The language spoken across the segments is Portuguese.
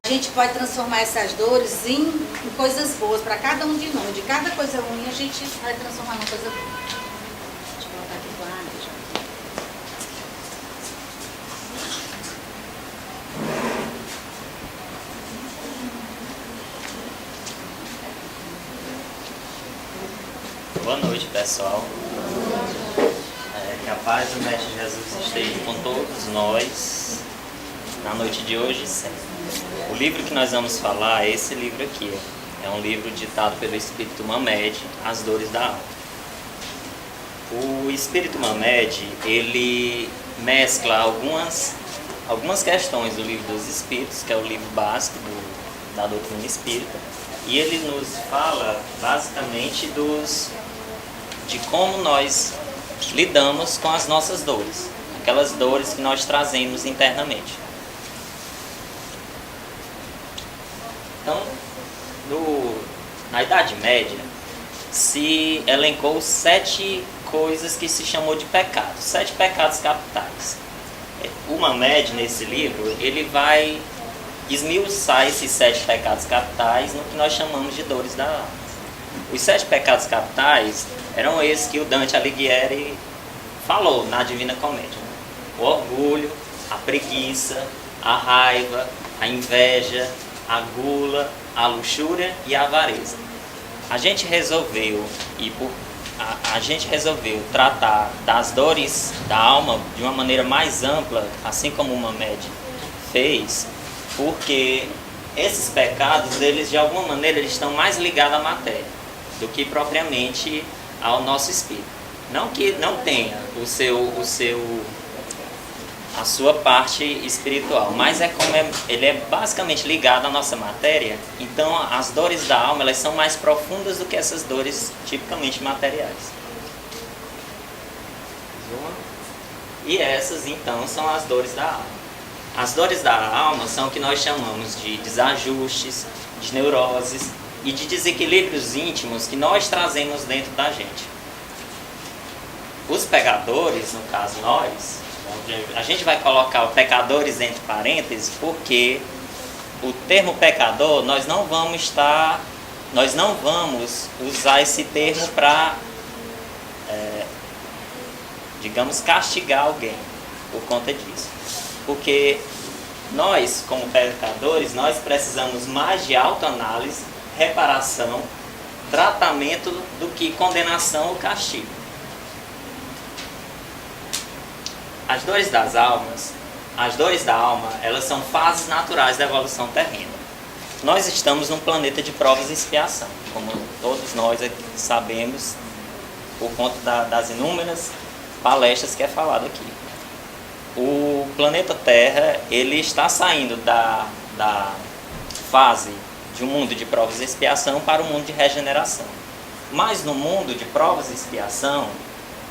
A gente pode transformar essas dores em coisas boas para cada um de nós. De cada coisa ruim a gente vai transformar numa coisa boa. Deixa eu colocar aqui com a água já. Boa noite, pessoal. Que a paz do Mestre Jesus esteja com todos nós na noite de hoje e sempre. O livro que nós vamos falar é esse livro aqui. É um livro ditado pelo Espírito Mamed, As Dores da Alma. O Espírito Mamed, ele mescla algumas questões do Livro dos Espíritos, que é o livro básico da doutrina espírita, e ele nos fala basicamente de como nós lidamos com as nossas dores, aquelas dores que nós trazemos internamente. Então, na Idade Média, se elencou 7 coisas que se chamou de pecados, 7 pecados capitais. O Mamed, nesse livro, ele vai esmiuçar esses 7 pecados capitais no que nós chamamos de dores da alma. Os 7 pecados capitais eram esses que o Dante Alighieri falou na Divina Comédia: o orgulho, a preguiça, a raiva, a inveja, a gula, a luxúria e a avareza. A gente resolveu tratar das dores da alma de uma maneira mais ampla, assim como o Mamed fez, porque esses pecados, eles de alguma maneira eles estão mais ligados à matéria do que propriamente ao nosso espírito. Não que não tenha a sua parte espiritual, mas ele é basicamente ligado à nossa matéria. Então as dores da alma, elas são mais profundas do que essas dores tipicamente materiais. E essas então são as dores da alma. As dores da alma são o que nós chamamos de desajustes, de neuroses e de desequilíbrios íntimos que nós trazemos dentro da gente. Os pecadores, no caso nós, a gente vai colocar o pecadores entre parênteses, porque o termo pecador, nós não vamos usar esse termo para, digamos, castigar alguém por conta disso. Porque nós, como pecadores, nós precisamos mais de autoanálise, reparação, tratamento do que condenação ou castigo. As dores da alma, elas são fases naturais da evolução terrena. Nós estamos num planeta de provas e expiação, como todos nós aqui sabemos, por conta das inúmeras palestras que é falado aqui. O planeta Terra, ele está saindo da fase de um mundo de provas e expiação para o mundo de regeneração. Mas no mundo de provas e expiação,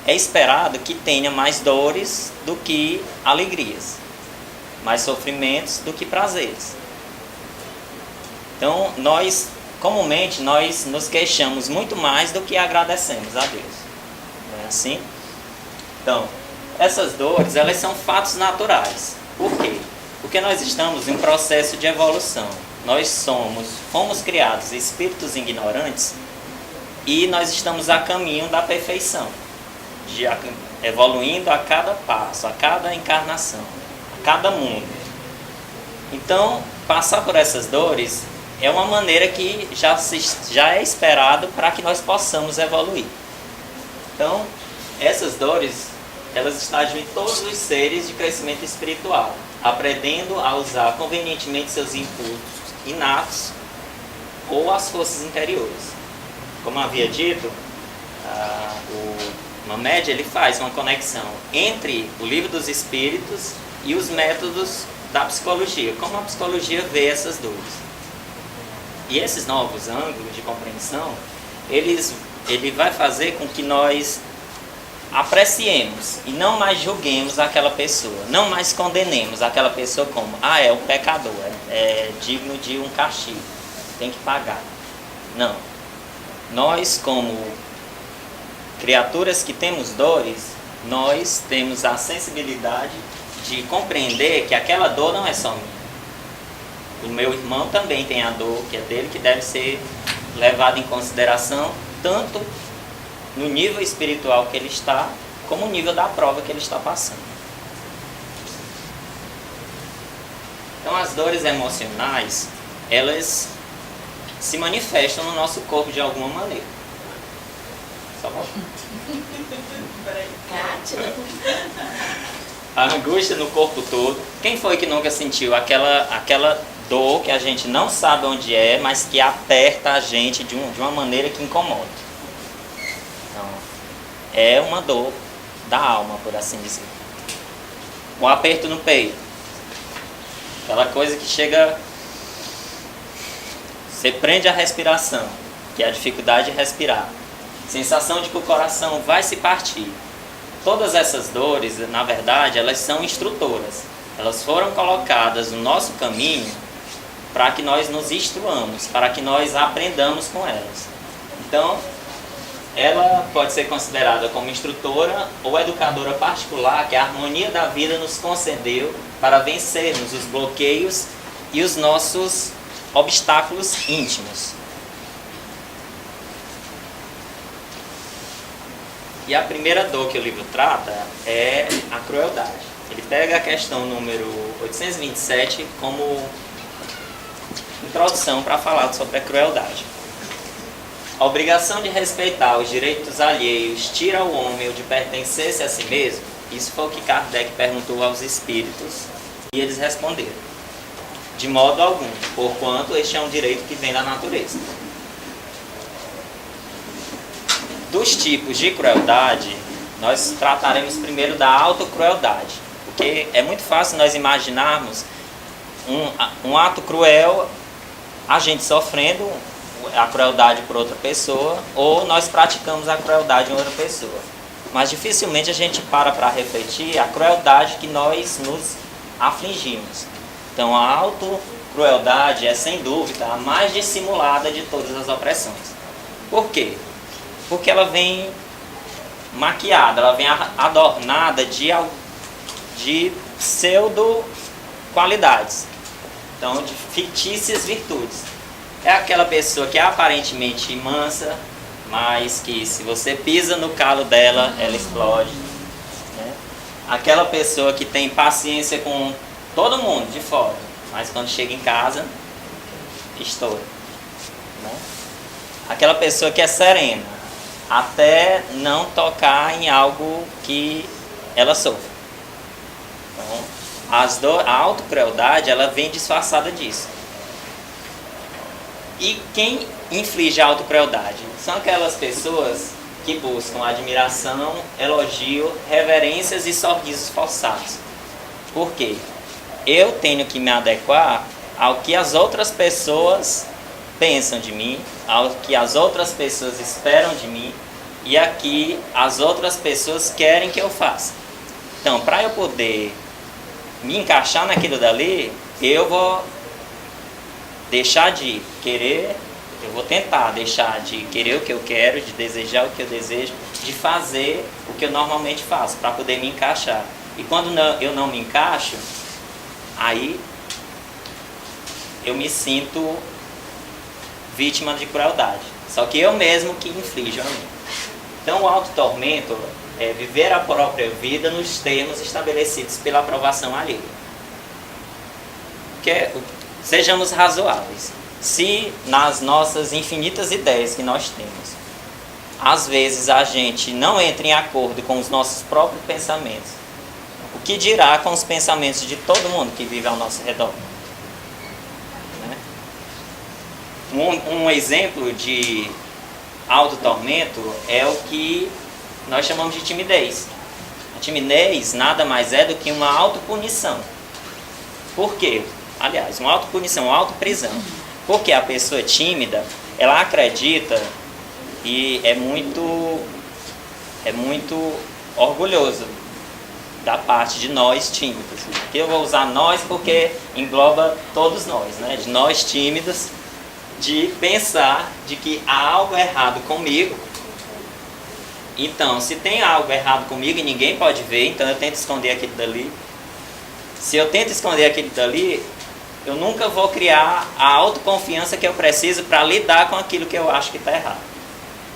é esperado que tenha mais dores do que alegrias, mais sofrimentos do que prazeres. Então, comumente, nós nos queixamos muito mais do que agradecemos a Deus. Não é assim? Então, essas dores, elas são fatos naturais. Por quê? Porque nós estamos em um processo de evolução. Nós fomos criados espíritos ignorantes e nós estamos a caminho da perfeição, evoluindo a cada passo, a cada encarnação, a cada mundo. Então, passar por essas dores é uma maneira que já é esperado para que nós possamos evoluir. Então, essas dores, elas estagiam em todos os seres de crescimento espiritual, aprendendo a usar convenientemente seus impulsos inatos ou as forças interiores. Como havia dito, o Mamed, ele faz uma conexão entre o Livro dos Espíritos e os métodos da psicologia, como a psicologia vê essas dores. E esses novos ângulos de compreensão, ele vai fazer com que nós apreciemos e não mais julguemos aquela pessoa, não mais condenemos aquela pessoa como, é um pecador, é digno de um castigo, tem que pagar. Não. Nós, como criaturas que temos dores, nós temos a sensibilidade de compreender que aquela dor não é só minha. O meu irmão também tem a dor que é dele, que deve ser levada em consideração tanto no nível espiritual que ele está, como no nível da prova que ele está passando. Então as dores emocionais, elas se manifestam no nosso corpo de alguma maneira. Só a angústia no corpo todo. Quem foi que nunca sentiu aquela dor que a gente não sabe onde é, mas que aperta a gente de uma maneira que incomoda? Então, é uma dor da alma, por assim dizer. Um aperto no peito. Aquela coisa que chega... Você prende a respiração, que é a dificuldade de respirar. Sensação de que o coração vai se partir. Todas essas dores, na verdade, elas são instrutoras. Elas foram colocadas no nosso caminho para que nós nos instruamos, para que nós aprendamos com elas. Então, ela pode ser considerada como instrutora ou educadora particular que a harmonia da vida nos concedeu para vencermos os bloqueios e os nossos obstáculos íntimos. E a primeira dor que o livro trata é a crueldade. Ele pega a questão número 827 como introdução para falar sobre a crueldade. A obrigação de respeitar os direitos alheios tira o homem de pertencer-se a si mesmo? Isso foi o que Kardec perguntou aos espíritos e eles responderam: de modo algum, porquanto este é um direito que vem da natureza. Dos tipos de crueldade, nós trataremos primeiro da autocrueldade, porque é muito fácil nós imaginarmos um ato cruel, a gente sofrendo a crueldade por outra pessoa, ou nós praticamos a crueldade em outra pessoa. Mas dificilmente a gente para refletir a crueldade que nós nos afligimos. Então a autocrueldade é sem dúvida a mais dissimulada de todas as opressões. Por quê? Porque ela vem maquiada, ela vem adornada de pseudo-qualidades. Então, de fictícias virtudes. É aquela pessoa que é aparentemente mansa, mas que se você pisa no calo dela, ela explode. Né? Aquela pessoa que tem paciência com todo mundo de fora, mas quando chega em casa, estoura. Né? Aquela pessoa que é serena, até não tocar em algo que ela sofre. Então, a autocrueldade, ela vem disfarçada disso. E quem inflige a autocrueldade? São aquelas pessoas que buscam admiração, elogio, reverências e sorrisos forçados. Por quê? Eu tenho que me adequar ao que as outras pessoas pensam de mim, ao que as outras pessoas esperam de mim e aqui as outras pessoas querem que eu faça. Então, para eu poder me encaixar naquilo dali, eu vou deixar de querer, eu vou tentar deixar de querer o que eu quero, de desejar o que eu desejo, de fazer o que eu normalmente faço, para poder me encaixar. E quando eu não me encaixo, aí eu me sinto vítima de crueldade. Só que eu mesmo que inflijo a mim. Então o autotormento é viver a própria vida nos termos estabelecidos pela aprovação alheia. Sejamos razoáveis. Se nas nossas infinitas ideias que nós temos, às vezes a gente não entra em acordo com os nossos próprios pensamentos, o que dirá com os pensamentos de todo mundo que vive ao nosso redor? Um exemplo de autotormento é o que nós chamamos de timidez. A timidez nada mais é do que uma autopunição. Por quê? Aliás, uma autopunição, uma autoprisão. Porque a pessoa tímida, ela acredita e é muito orgulhoso da parte de nós tímidos. Aqui eu vou usar nós porque engloba todos nós, né? De nós tímidos, de pensar de que há algo errado comigo. Então, se tem algo errado comigo e ninguém pode ver, então eu tento esconder aquilo dali. Se eu tento esconder aquilo dali, eu nunca vou criar a autoconfiança que eu preciso para lidar com aquilo que eu acho que está errado.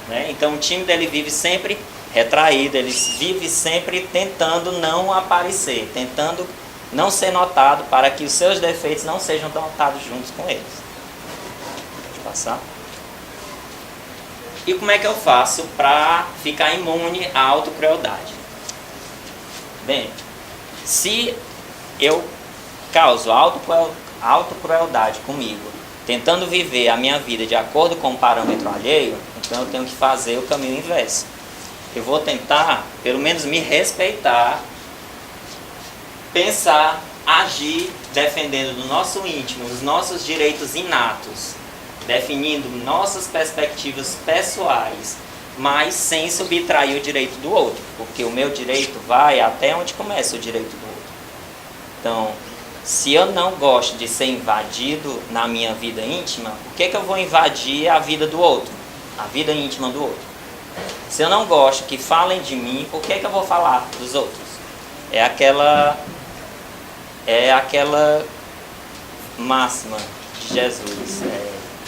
Né? Então o tímido ele vive sempre retraído, ele vive sempre tentando não aparecer, tentando não ser notado para que os seus defeitos não sejam notados juntos com eles. Pode passar. E como é que eu faço para ficar imune à autocrueldade? Bem, se eu causo autocrueldade comigo, tentando viver a minha vida de acordo com o parâmetro alheio, então eu tenho que fazer o caminho inverso. Eu vou tentar, pelo menos, me respeitar, pensar, agir, defendendo do nosso íntimo os nossos direitos inatos, definindo nossas perspectivas pessoais, mas sem subtrair o direito do outro, porque o meu direito vai até onde começa o direito do outro. Então, se eu não gosto de ser invadido na minha vida íntima, por que eu vou invadir a vida do outro? A vida íntima do outro. Se eu não gosto que falem de mim, por que eu vou falar dos outros? É aquela máxima de Jesus,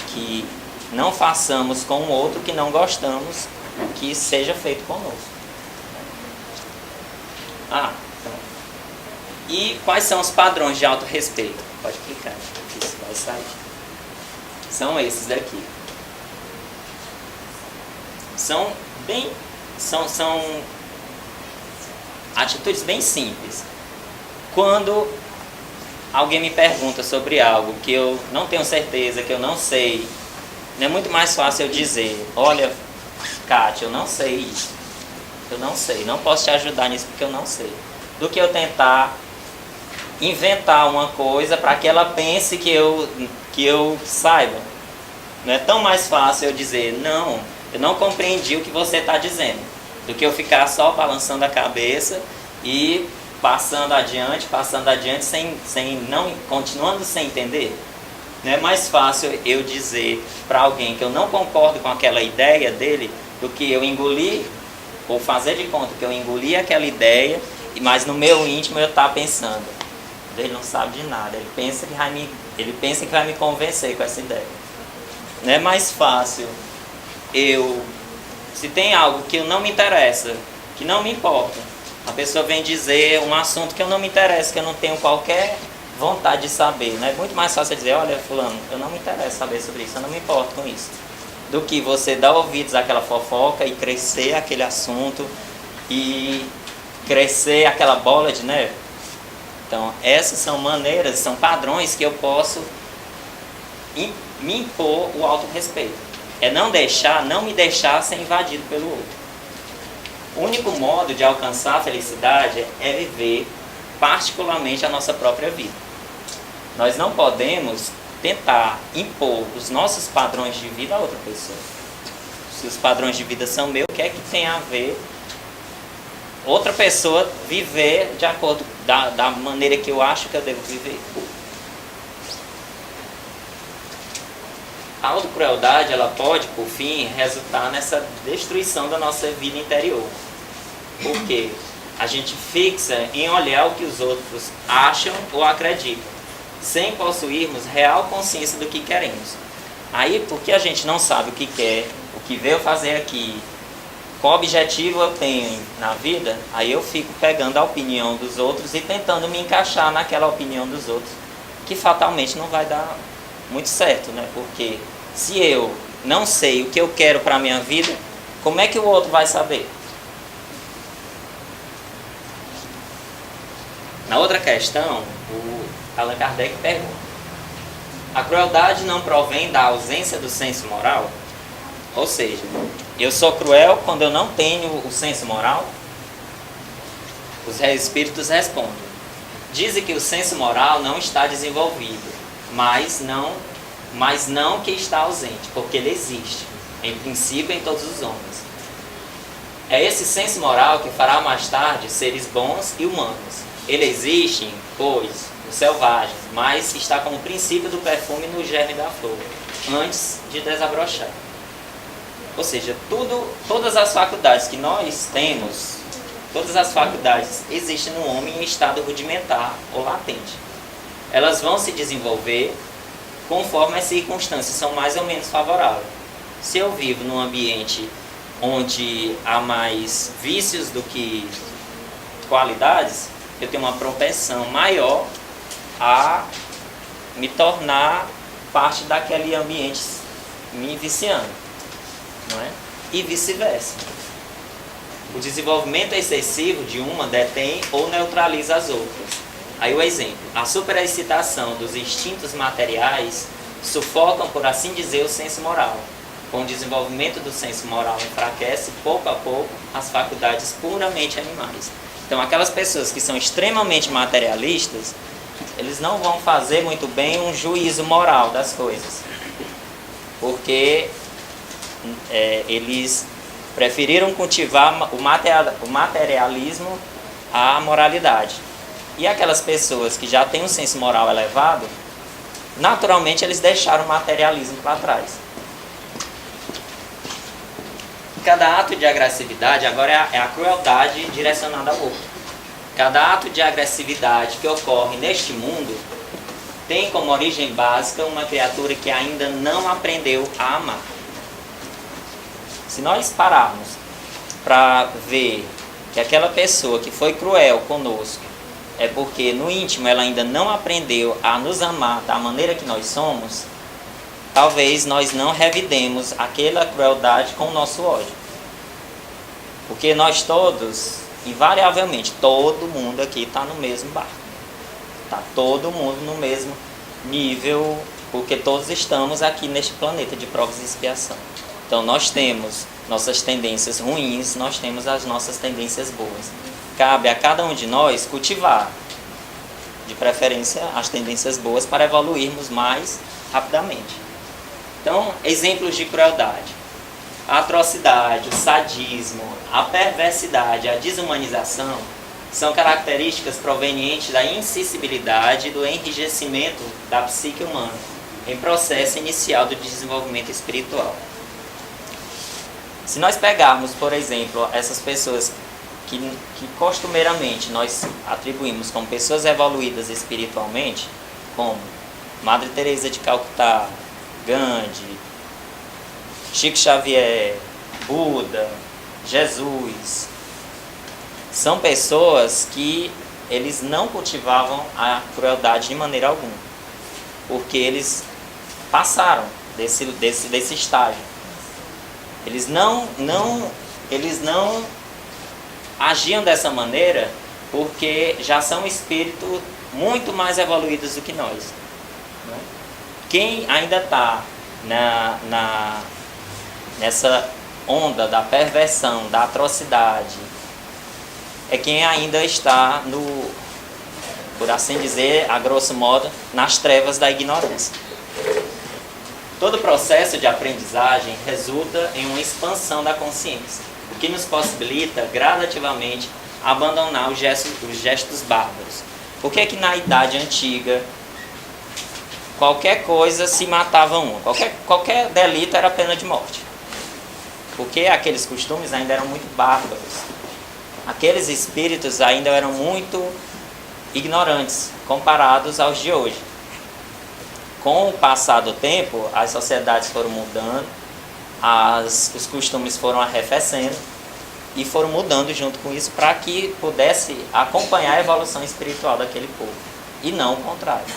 que não façamos com o outro que não gostamos que seja feito conosco. E quais são os padrões de autorrespeito? Pode clicar, isso vai sair. São esses daqui. São atitudes bem simples. Quando alguém me pergunta sobre algo que eu não tenho certeza, que eu não sei, é muito mais fácil eu dizer: olha, Kátia, eu não sei isso. Eu não sei, não posso te ajudar nisso porque eu não sei. Do que eu tentar inventar uma coisa para que ela pense que eu saiba. Não é tão mais fácil eu dizer: não, eu não compreendi o que você está dizendo, do que eu ficar só balançando a cabeça e passando adiante, continuando sem entender. Não é mais fácil eu dizer para alguém que eu não concordo com aquela ideia dele, do que eu engolir, ou fazer de conta que eu engoli aquela ideia, mas no meu íntimo eu estou pensando: ele não sabe de nada, ele pensa que vai me convencer com essa ideia. Não é mais fácil se tem algo que não me interessa, que não me importa, a pessoa vem dizer um assunto que eu não me interessa, que eu não tenho qualquer vontade de saber, né? É muito mais fácil dizer: olha, fulano, eu não me interesso saber sobre isso, eu não me importo com isso, do que você dar ouvidos àquela fofoca e crescer aquele assunto e crescer aquela bola de neve. Então, essas são maneiras, são padrões que eu posso me impor o autorrespeito. É não me deixar ser invadido pelo outro. O único modo de alcançar a felicidade é viver particularmente a nossa própria vida. Nós não podemos tentar impor os nossos padrões de vida a outra pessoa. Se os padrões de vida são meus, o que é que tem a ver outra pessoa viver de acordo da maneira que eu acho que eu devo viver? A autocrueldade, ela pode, por fim, resultar nessa destruição da nossa vida interior. Porque a gente fixa em olhar o que os outros acham ou acreditam, sem possuirmos real consciência do que queremos. Aí, porque a gente não sabe o que quer, o que veio fazer aqui, qual objetivo eu tenho na vida, aí eu fico pegando a opinião dos outros e tentando me encaixar naquela opinião dos outros, que fatalmente não vai dar muito certo, né? Porque se eu não sei o que eu quero para a minha vida, como é que o outro vai saber? Na outra questão, o Allan Kardec pergunta: a crueldade não provém da ausência do senso moral? Ou seja, eu sou cruel quando eu não tenho o senso moral? Os espíritos respondem: dizem que o senso moral não está desenvolvido, mas não que está ausente, porque ele existe, em princípio, em todos os homens. É esse senso moral que fará mais tarde seres bons e humanos. Ele existe, pois, nos selvagens, mas está como princípio do perfume no germe da flor, antes de desabrochar. Ou seja, todas as faculdades que nós temos, todas as faculdades existem no homem em estado rudimentar ou latente. elas vão se desenvolver conforme as circunstâncias são mais ou menos favoráveis. Se eu vivo num ambiente onde há mais vícios do que qualidades, eu tenho uma propensão maior a me tornar parte daquele ambiente me viciando, não é? E vice-versa. O desenvolvimento excessivo de uma detém ou neutraliza as outras. Aí o exemplo, a superexcitação dos instintos materiais sufocam, por assim dizer, o senso moral. Com o desenvolvimento do senso moral enfraquece, pouco a pouco, as faculdades puramente animais. Então, aquelas pessoas que são extremamente materialistas, eles não vão fazer muito bem um juízo moral das coisas. Porque eles preferiram cultivar o materialismo à moralidade. E aquelas pessoas que já têm um senso moral elevado, naturalmente eles deixaram o materialismo para trás. Cada ato de agressividade, agora é a crueldade direcionada ao outro. Cada ato de agressividade que ocorre neste mundo tem como origem básica uma criatura que ainda não aprendeu a amar. Se nós pararmos para ver que aquela pessoa que foi cruel conosco é porque no íntimo ela ainda não aprendeu a nos amar da maneira que nós somos, talvez nós não revidemos aquela crueldade com o nosso ódio. Porque nós todos, invariavelmente, todo mundo aqui está no mesmo barco. Está todo mundo no mesmo nível, porque todos estamos aqui neste planeta de provas e expiação. Então nós temos nossas tendências ruins, nós temos as nossas tendências boas. Cabe a cada um de nós cultivar, de preferência, as tendências boas para evoluirmos mais rapidamente. Então, exemplos de crueldade. A atrocidade, o sadismo, a perversidade, a desumanização são características provenientes da insensibilidade e do enrijecimento da psique humana em processo inicial do desenvolvimento espiritual. Se nós pegarmos, por exemplo, essas pessoas que costumeiramente nós atribuímos como pessoas evoluídas espiritualmente, como Madre Teresa de Calcutá, Gandhi, Chico Xavier, Buda, Jesus, são pessoas que eles não cultivavam a crueldade de maneira alguma, porque eles passaram desse estágio. Eles não agiam dessa maneira porque já são espíritos muito mais evoluídos do que nós. Né? Quem ainda está nessa onda da perversão, da atrocidade, é quem ainda está por assim dizer, a grosso modo, nas trevas da ignorância. Todo processo de aprendizagem resulta em uma expansão da consciência, o que nos possibilita gradativamente abandonar os gestos bárbaros. Por que que na Idade Antiga qualquer coisa se matava um? Qualquer delito era pena de morte. Porque aqueles costumes ainda eram muito bárbaros. Aqueles espíritos ainda eram muito ignorantes comparados aos de hoje. Com o passar do tempo, as sociedades foram mudando, os costumes foram arrefecendo e foram mudando junto com isso para que pudesse acompanhar a evolução espiritual daquele povo, e não o contrário.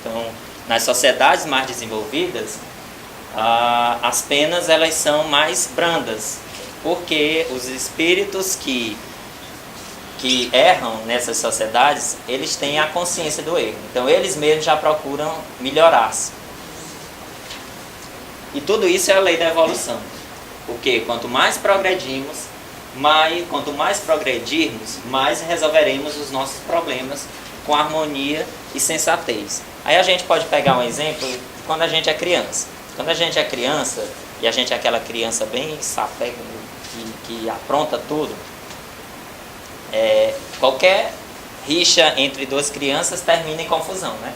Então, nas sociedades mais desenvolvidas, as penas elas são mais brandas, porque os espíritos que erram nessas sociedades, eles têm a consciência do erro. Então, eles mesmos já procuram melhorar-se. E tudo isso é a lei da evolução. Porque quanto mais progredirmos, mais resolveremos os nossos problemas com harmonia e sensatez. Aí a gente pode pegar um exemplo quando a gente é criança. Quando a gente é criança, e a gente é aquela criança bem sapé, que apronta tudo, qualquer rixa entre duas crianças termina em confusão, né?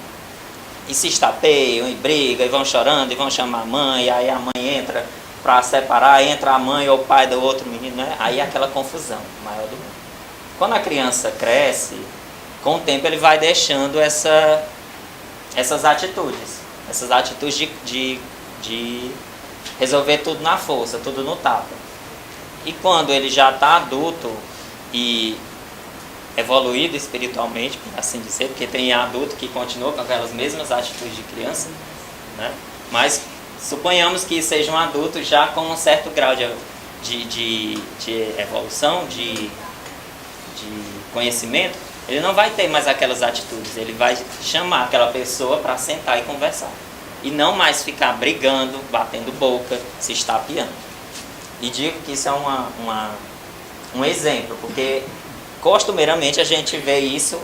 E se estapeiam, e brigam, e vão chorando, e vão chamar a mãe, e aí a mãe entra para separar, entra a mãe ou o pai do outro menino, né? Aí é aquela confusão maior do mundo. Quando a criança cresce, com o tempo ele vai deixando essas atitudes de resolver tudo na força, tudo no tapa. E quando ele já está adulto e evoluído espiritualmente, por assim dizer, porque tem adulto que continua com aquelas mesmas atitudes de criança, né? Mas suponhamos que seja um adulto já com um certo grau de evolução, de conhecimento, ele não vai ter mais aquelas atitudes, ele vai chamar aquela pessoa para sentar e conversar. E não mais ficar brigando, batendo boca, se estapeando. E digo que isso é um exemplo, porque costumeiramente a gente vê isso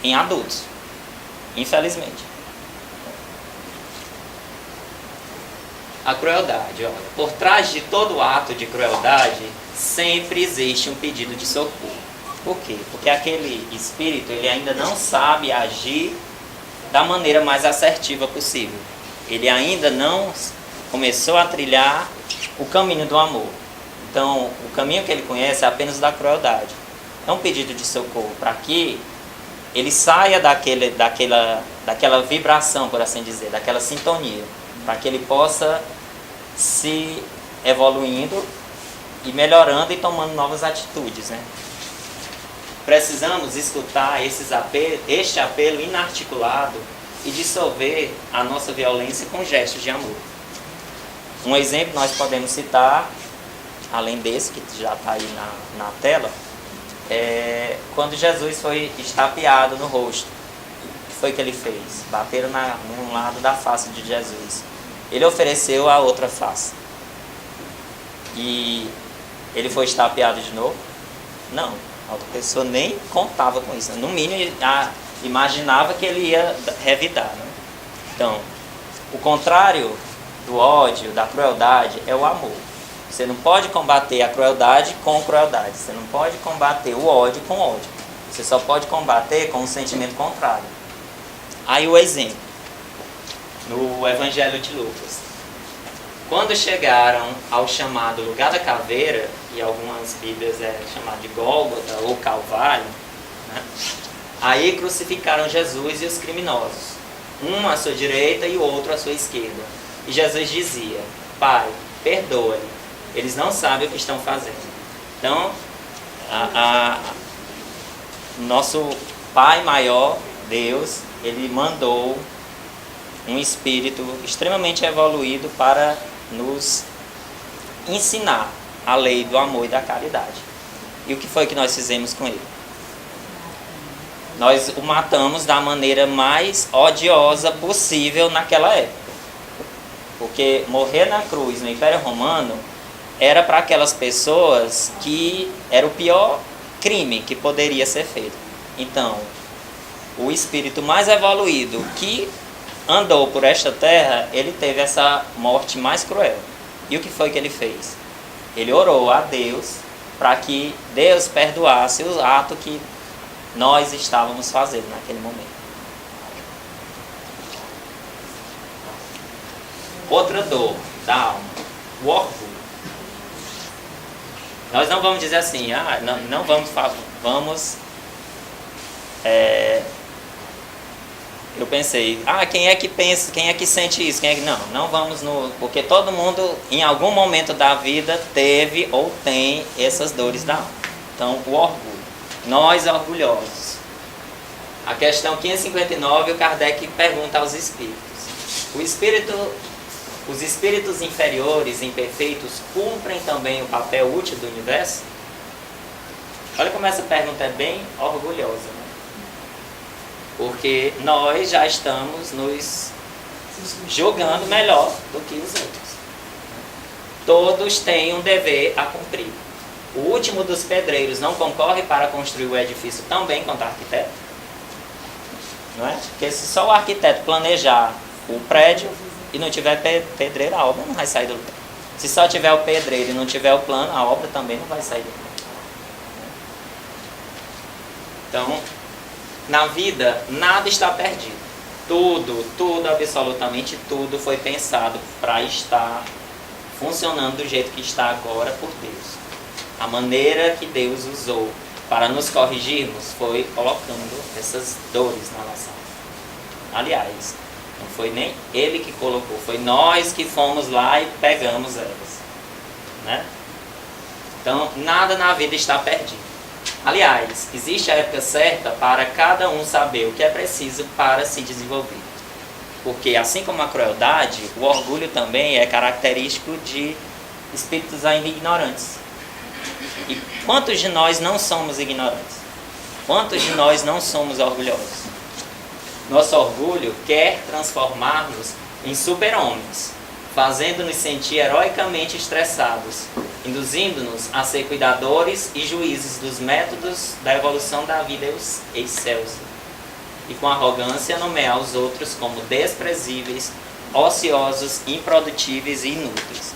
em adultos, infelizmente. A crueldade, olha, por trás de todo ato de crueldade sempre existe um pedido de socorro. Por quê? Porque aquele espírito ele ainda não sabe agir da maneira mais assertiva possível. Ele ainda não começou a trilhar o caminho do amor. Então, o caminho que ele conhece é apenas da crueldade. É um pedido de socorro para que ele saia daquela vibração, por assim dizer, daquela sintonia, para que ele possa se evoluindo e melhorando e tomando novas atitudes, né? Precisamos escutar este apelo inarticulado e dissolver a nossa violência com gestos de amor. Um exemplo nós podemos citar, além desse que já está aí na tela, é quando Jesus foi estapeado no rosto. O que foi que ele fez? Bateram num lado da face de Jesus. Ele ofereceu a outra face. E ele foi estapeado de novo? Não. A outra pessoa nem contava com isso. No mínimo, imaginava que ele ia revidar. Né? Então, o contrário do ódio, da crueldade, é o amor. Você não pode combater a crueldade com crueldade. Você não pode combater o ódio com ódio. Você só pode combater com um sentimento contrário. Aí o exemplo. No Evangelho de Lucas. Quando chegaram ao chamado lugar da caveira, e algumas bíblias é chamado de Gólgota ou Calvário, né? Aí crucificaram Jesus e os criminosos, um à sua direita e o outro à sua esquerda. E Jesus dizia: Pai, perdoa, eles não sabem o que estão fazendo. Então, nosso Pai maior, Deus, ele mandou um espírito extremamente evoluído para nos ensinar a lei do amor e da caridade. E o que foi que nós fizemos com ele? Nós o matamos da maneira mais odiosa possível naquela época. Porque morrer na cruz no Império Romano era para aquelas pessoas que era o pior crime que poderia ser feito. Então, o espírito mais evoluído que andou por esta terra, ele teve essa morte mais cruel. E o que foi que ele fez? Ele orou a Deus para que Deus perdoasse o ato que nós estávamos fazendo naquele momento. Outra dor da alma, o orgulho. Nós não vamos dizer assim, não vamos eu pensei, quem é que pensa, quem é que sente isso? Não vamos porque todo mundo em algum momento da vida teve ou tem essas dores da alma. Então, o orgulho. Nós orgulhosos. A questão 559, o Kardec pergunta aos espíritos. Os espíritos inferiores, imperfeitos, cumprem também o papel útil do universo? Olha como essa pergunta é bem orgulhosa, né? Porque nós já estamos nos julgando melhor do que os outros. Todos têm um dever a cumprir. O último dos pedreiros não concorre para construir o edifício tão bem quanto o arquiteto? Não é? Porque se só o arquiteto planejar o prédio e não tiver pedreiro, a obra não vai sair do lugar. Se só tiver o pedreiro e não tiver o plano, a obra também não vai sair do lugar. Então, na vida, nada está perdido. Tudo, absolutamente tudo foi pensado para estar funcionando do jeito que está agora por Deus. A maneira que Deus usou para nos corrigirmos, foi colocando essas dores na nossa alma. Aliás, não foi nem ele que colocou, foi nós que fomos lá e pegamos elas, né? Então, nada na vida está perdido. Aliás, existe a época certa para cada um saber o que é preciso para se desenvolver. Porque, assim como a crueldade, o orgulho também é característico de espíritos ainda ignorantes. E quantos de nós não somos ignorantes? Quantos de nós não somos orgulhosos? Nosso orgulho quer transformar-nos em super-homens, fazendo-nos sentir heroicamente estressados, induzindo-nos a ser cuidadores e juízes dos métodos da evolução da vida excelsa. E com arrogância nomear os outros como desprezíveis, ociosos, improdutíveis e inúteis.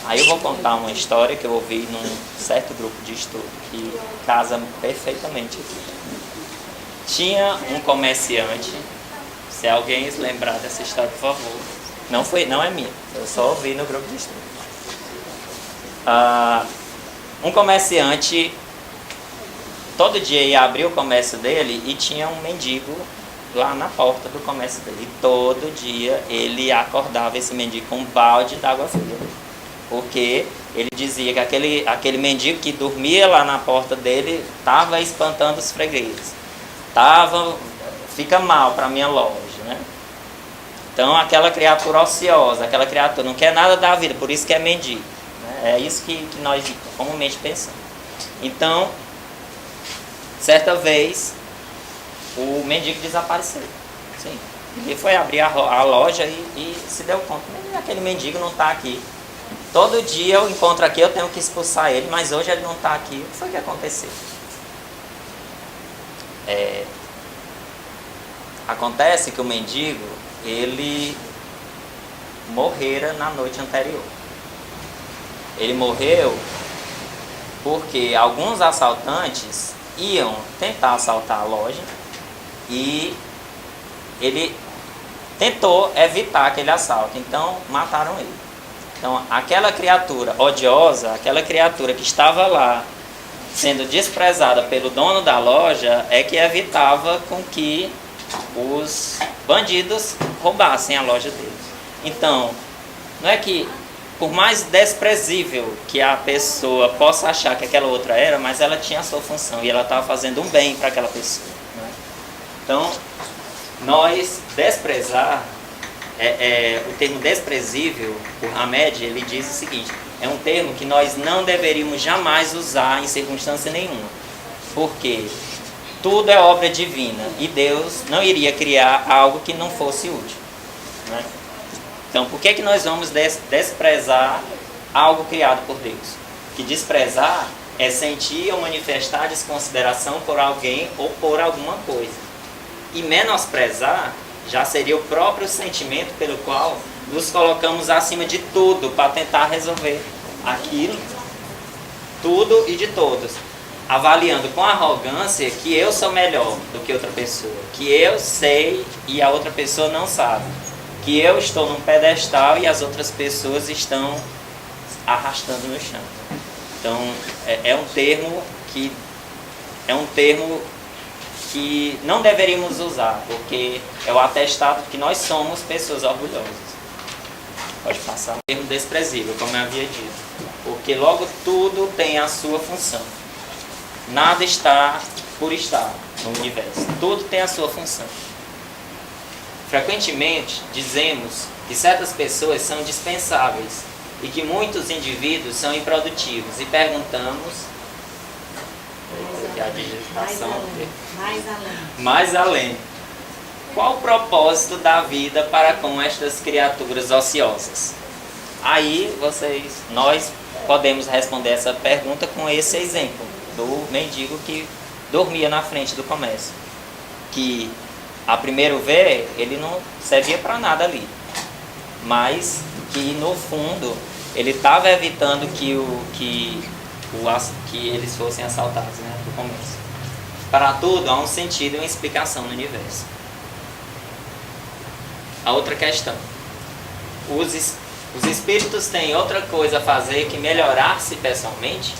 Aí eu vou contar uma história que eu ouvi num certo grupo de estudo, que casa perfeitamente aqui. Tinha um comerciante, se alguém se lembrar dessa história, por favor. Não é minha, eu só ouvi no grupo de estudo. Um comerciante, todo dia ia abrir o comércio dele e tinha um mendigo lá na porta do comércio dele. E todo dia ele acordava esse mendigo com um balde d'água fria. Porque ele dizia que aquele mendigo que dormia lá na porta dele estava espantando os fregueses. Fica mal para a minha loja, né? Então aquela criatura ociosa, aquela criatura não quer nada da vida, por isso que é mendigo, né? É isso que nós comumente pensamos. Então, certa vez, o mendigo desapareceu. Sim. Ele foi abrir a loja e se deu conta, aquele mendigo não está aqui. Todo dia eu encontro aqui, eu tenho que expulsar ele, mas hoje ele não está aqui. O que foi que aconteceu? Acontece que o mendigo, ele morrera na noite anterior. Ele morreu porque alguns assaltantes iam tentar assaltar a loja e ele tentou evitar aquele assalto, então mataram ele. Então aquela criatura odiosa, aquela criatura que estava lá sendo desprezada pelo dono da loja, é que evitava com que os bandidos roubassem a loja deles. Então, não é que, por mais desprezível que a pessoa possa achar que aquela outra era, mas ela tinha a sua função e ela estava fazendo um bem para aquela pessoa, né? Então, nós desprezar, o termo desprezível, o Hamed, ele diz o seguinte: é um termo que nós não deveríamos jamais usar em circunstância nenhuma, porque tudo é obra divina e Deus não iria criar algo que não fosse útil, né? Então, por que nós vamos desprezar algo criado por Deus? Que desprezar é sentir ou manifestar desconsideração por alguém ou por alguma coisa. E menosprezar já seria o próprio sentimento pelo qual nos colocamos acima de tudo para tentar resolver aquilo, tudo e de todos, avaliando com arrogância que eu sou melhor do que outra pessoa, que eu sei e a outra pessoa não sabe, que eu estou num pedestal e as outras pessoas estão arrastando no chão. Então, é um termo que não deveríamos usar, porque é o atestado que nós somos pessoas orgulhosas. Pode passar. Um termo desprezível, como eu havia dito, porque logo tudo tem a sua função. Nada está por estar no universo, tudo tem a sua função. Frequentemente dizemos que certas pessoas são dispensáveis e que muitos indivíduos são improdutivos e perguntamos a digitação mais além. Qual o propósito da vida para com estas criaturas ociosas? Aí nós podemos responder essa pergunta com esse exemplo do mendigo que dormia na frente do comércio, que a primeiro ver ele não servia para nada ali, mas que no fundo ele estava evitando que eles fossem assaltados, né, do comércio. Para tudo há um sentido e uma explicação no universo. A outra questão: os espíritos têm outra coisa a fazer que melhorar-se pessoalmente?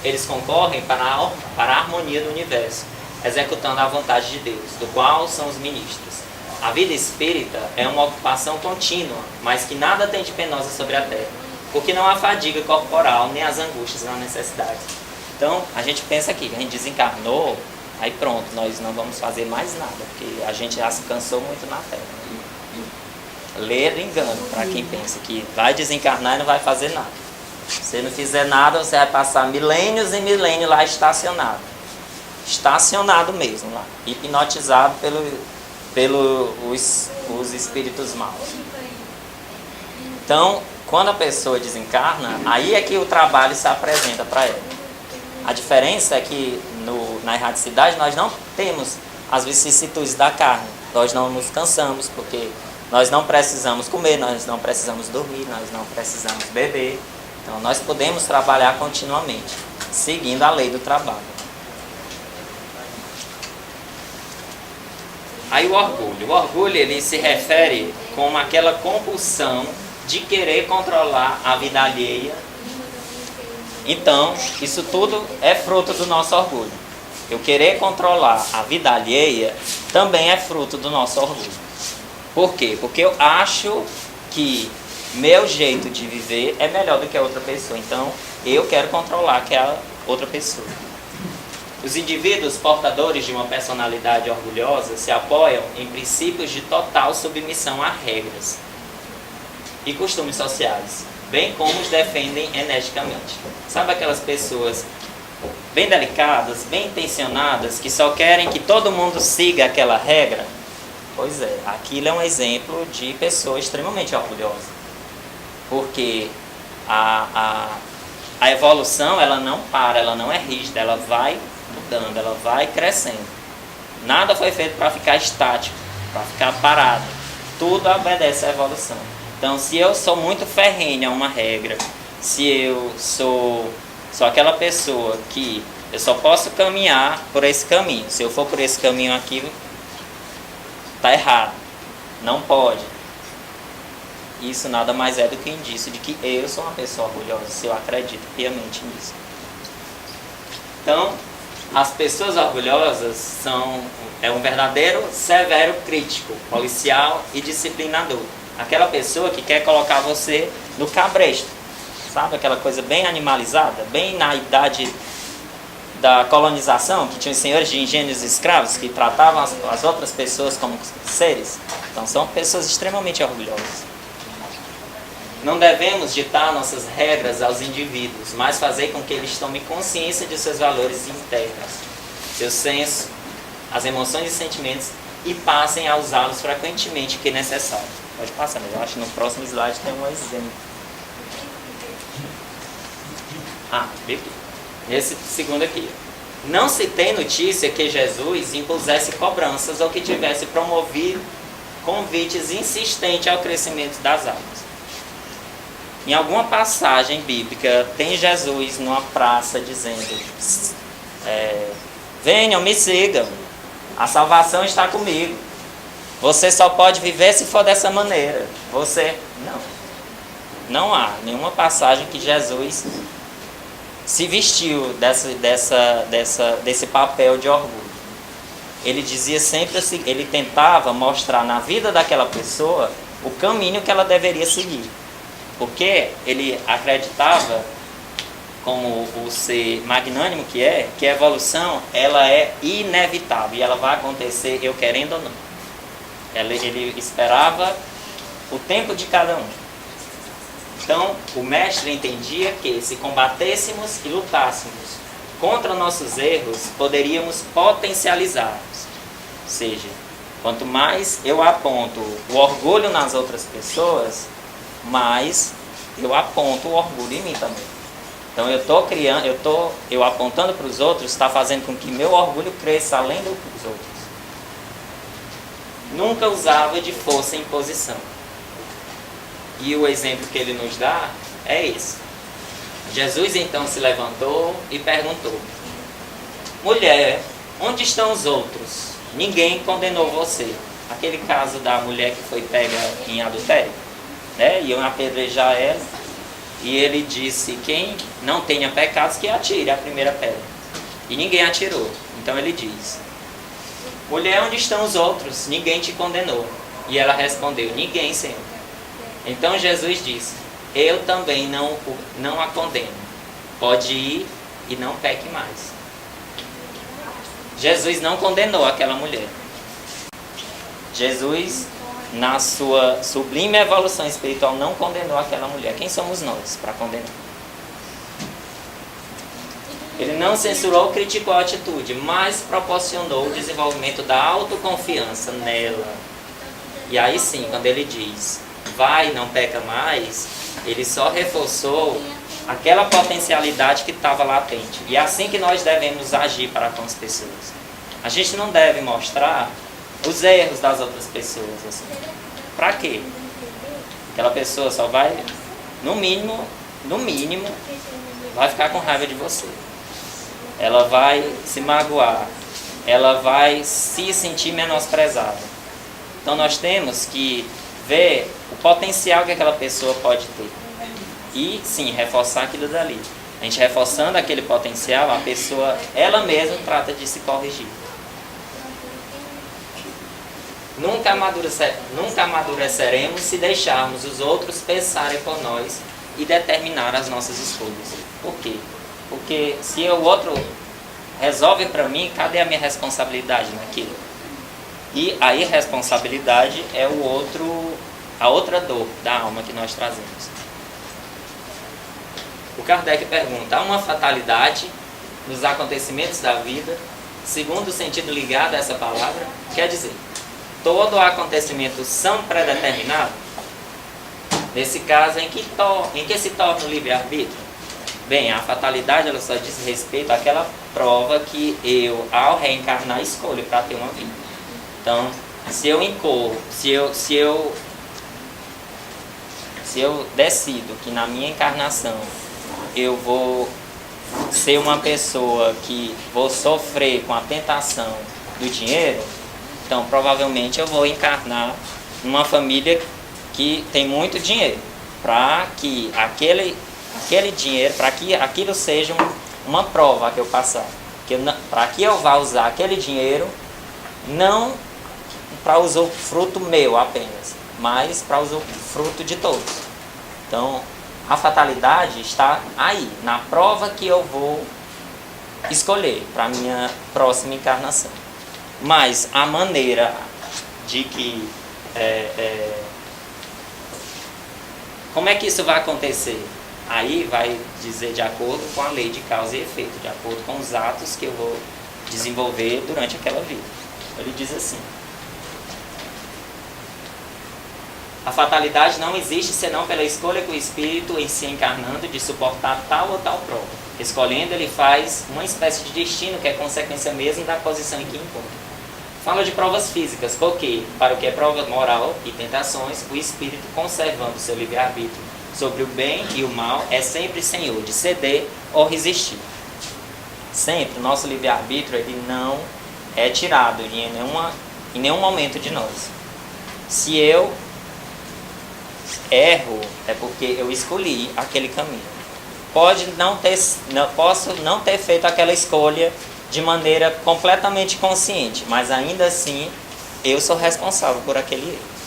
eles concorrem para a harmonia do universo, executando a vontade de Deus, do qual são os ministros. A vida espírita é uma ocupação contínua, mas que nada tem de penosa sobre a terra, porque não há fadiga corporal, nem as angústias na necessidade. Então, a gente pensa aqui, a gente desencarnou, aí pronto, nós não vamos fazer mais nada, porque a gente já se cansou muito na terra. Ledo engano para quem pensa que vai desencarnar e não vai fazer nada. Se você não fizer nada, você vai passar milênios e milênios lá estacionado. Estacionado mesmo lá, hipnotizado pelos espíritos maus. Então, quando a pessoa desencarna, aí é que o trabalho se apresenta para ela. A diferença é que na erraticidade nós não temos as vicissitudes da carne. Nós não nos cansamos, porque nós não precisamos comer, nós não precisamos dormir, nós não precisamos beber. Então nós podemos trabalhar continuamente, seguindo a lei do trabalho. Aí o orgulho ele se refere como aquela compulsão de querer controlar a vida alheia. Então, isso tudo é fruto do nosso orgulho. Eu querer controlar a vida alheia também é fruto do nosso orgulho. Por quê? Porque eu acho que meu jeito de viver é melhor do que a outra pessoa. Então, eu quero controlar aquela outra pessoa. Os indivíduos portadores de uma personalidade orgulhosa se apoiam em princípios de total submissão a regras e costumes sociais, bem como os defendem energicamente. Sabe aquelas pessoas bem delicadas, bem intencionadas, que só querem que todo mundo siga aquela regra? Pois é, aquilo é um exemplo de pessoa extremamente orgulhosa. Porque a evolução, ela não para, ela não é rígida, ela vai mudando, ela vai crescendo. Nada foi feito para ficar estático, para ficar parado. Tudo obedece à evolução. Então, se eu sou muito ferrenho a uma regra, se eu sou aquela pessoa que eu só posso caminhar por esse caminho, se eu for por esse caminho aqui, está errado, não pode. Isso nada mais é do que indício de que eu sou uma pessoa orgulhosa, se eu acredito piamente nisso. Então, as pessoas orgulhosas é um verdadeiro severo crítico, policial e disciplinador. Aquela pessoa que quer colocar você no cabresto, sabe? Aquela coisa bem animalizada, bem na idade da colonização, que tinha os senhores de engenhos escravos que tratavam as outras pessoas como seres. Então, são pessoas extremamente orgulhosas. Não devemos ditar nossas regras aos indivíduos, mas fazer com que eles tomem consciência de seus valores internos, seu senso, as emoções e sentimentos, e passem a usá-los frequentemente que é necessário. Pode passar, mas eu acho que no próximo slide tem um exemplo. Esse segundo aqui. Não se tem notícia que Jesus impusesse cobranças ou que tivesse promovido convites insistentes ao crescimento das almas. Em alguma passagem bíblica, tem Jesus numa praça dizendo: venham, me sigam, a salvação está comigo. Você só pode viver se for dessa maneira. Não há nenhuma passagem que Jesus se vestiu desse papel de orgulho. Ele dizia sempre assim, ele tentava mostrar na vida daquela pessoa o caminho que ela deveria seguir. Porque ele acreditava, como o ser magnânimo que a evolução ela é inevitável e ela vai acontecer, eu querendo ou não. Ele esperava o tempo de cada um. Então, o mestre entendia que se combatêssemos e lutássemos contra nossos erros, poderíamos potencializá-los. Ou seja, quanto mais eu aponto o orgulho nas outras pessoas, mais eu aponto o orgulho em mim também. Então eu apontando para os outros, está fazendo com que meu orgulho cresça além dos outros. Nunca usava de força e imposição. E o exemplo que ele nos dá é esse. Jesus então se levantou e perguntou: mulher, onde estão os outros? Ninguém condenou você. Aquele caso da mulher que foi pega em adultério, né? Iam apedrejar ela. E ele disse: quem não tenha pecados, que atire a primeira pedra. E ninguém atirou. Então ele diz: mulher, onde estão os outros? Ninguém te condenou. E ela respondeu: ninguém, Senhor. Então Jesus disse: eu também não a condeno. Pode ir e não peque mais. Jesus não condenou aquela mulher. Jesus, na sua sublime evolução espiritual, não condenou aquela mulher. Quem somos nós para condenar? Ele não censurou ou criticou a atitude, mas proporcionou o desenvolvimento da autoconfiança nela. E aí sim, quando ele diz: vai, não peca mais, ele só reforçou aquela potencialidade que estava latente. E é assim que nós devemos agir para com as pessoas. A gente não deve mostrar os erros das outras pessoas. Assim. Para quê? Aquela pessoa só vai, no mínimo, vai ficar com raiva de você. Ela vai se magoar. Ela vai se sentir menosprezada. Então nós temos que ver o potencial que aquela pessoa pode ter. E sim, reforçar aquilo dali. A gente reforçando aquele potencial, a pessoa, ela mesma trata de se corrigir. Nunca amadureceremos se deixarmos os outros pensarem por nós e determinar as nossas escolhas. Por quê? Porque se o outro resolve para mim, cadê a minha responsabilidade naquilo? E a irresponsabilidade é a outra dor da alma que nós trazemos. O Kardec pergunta: há uma fatalidade nos acontecimentos da vida, segundo o sentido ligado a essa palavra? Quer dizer, todo acontecimento são predeterminados? Nesse caso, em que se torna o livre-arbítrio? Bem, a fatalidade ela só diz respeito àquela prova que eu, ao reencarnar, escolho para ter uma vida. Então, se eu decido que na minha encarnação eu vou ser uma pessoa que vou sofrer com a tentação do dinheiro, então provavelmente eu vou encarnar numa família que tem muito dinheiro, para que aquele dinheiro, para que aquilo seja uma prova que eu passar, para que eu vá usar aquele dinheiro não para usufruto meu apenas, mas para usufruto de todos. Então, a fatalidade está aí, na prova que eu vou escolher para a minha próxima encarnação. Mas a maneira de que... como é que isso vai acontecer? Aí vai dizer de acordo com a lei de causa e efeito, de acordo com os atos que eu vou desenvolver durante aquela vida. Ele diz assim: a fatalidade não existe senão pela escolha que o espírito, em se encarnando, de suportar tal ou tal prova. Escolhendo, ele faz uma espécie de destino que é consequência mesmo da posição em que encontra. Fala de provas físicas, porque, para o que é prova moral e tentações, o espírito, conservando seu livre-arbítrio sobre o bem e o mal, é sempre senhor de ceder ou resistir. Sempre o nosso livre-arbítrio ele não é tirado em nenhum momento de nós. Se eu erro, é porque eu escolhi aquele caminho. Posso não ter feito aquela escolha de maneira completamente consciente, mas ainda assim eu sou responsável por aquele erro.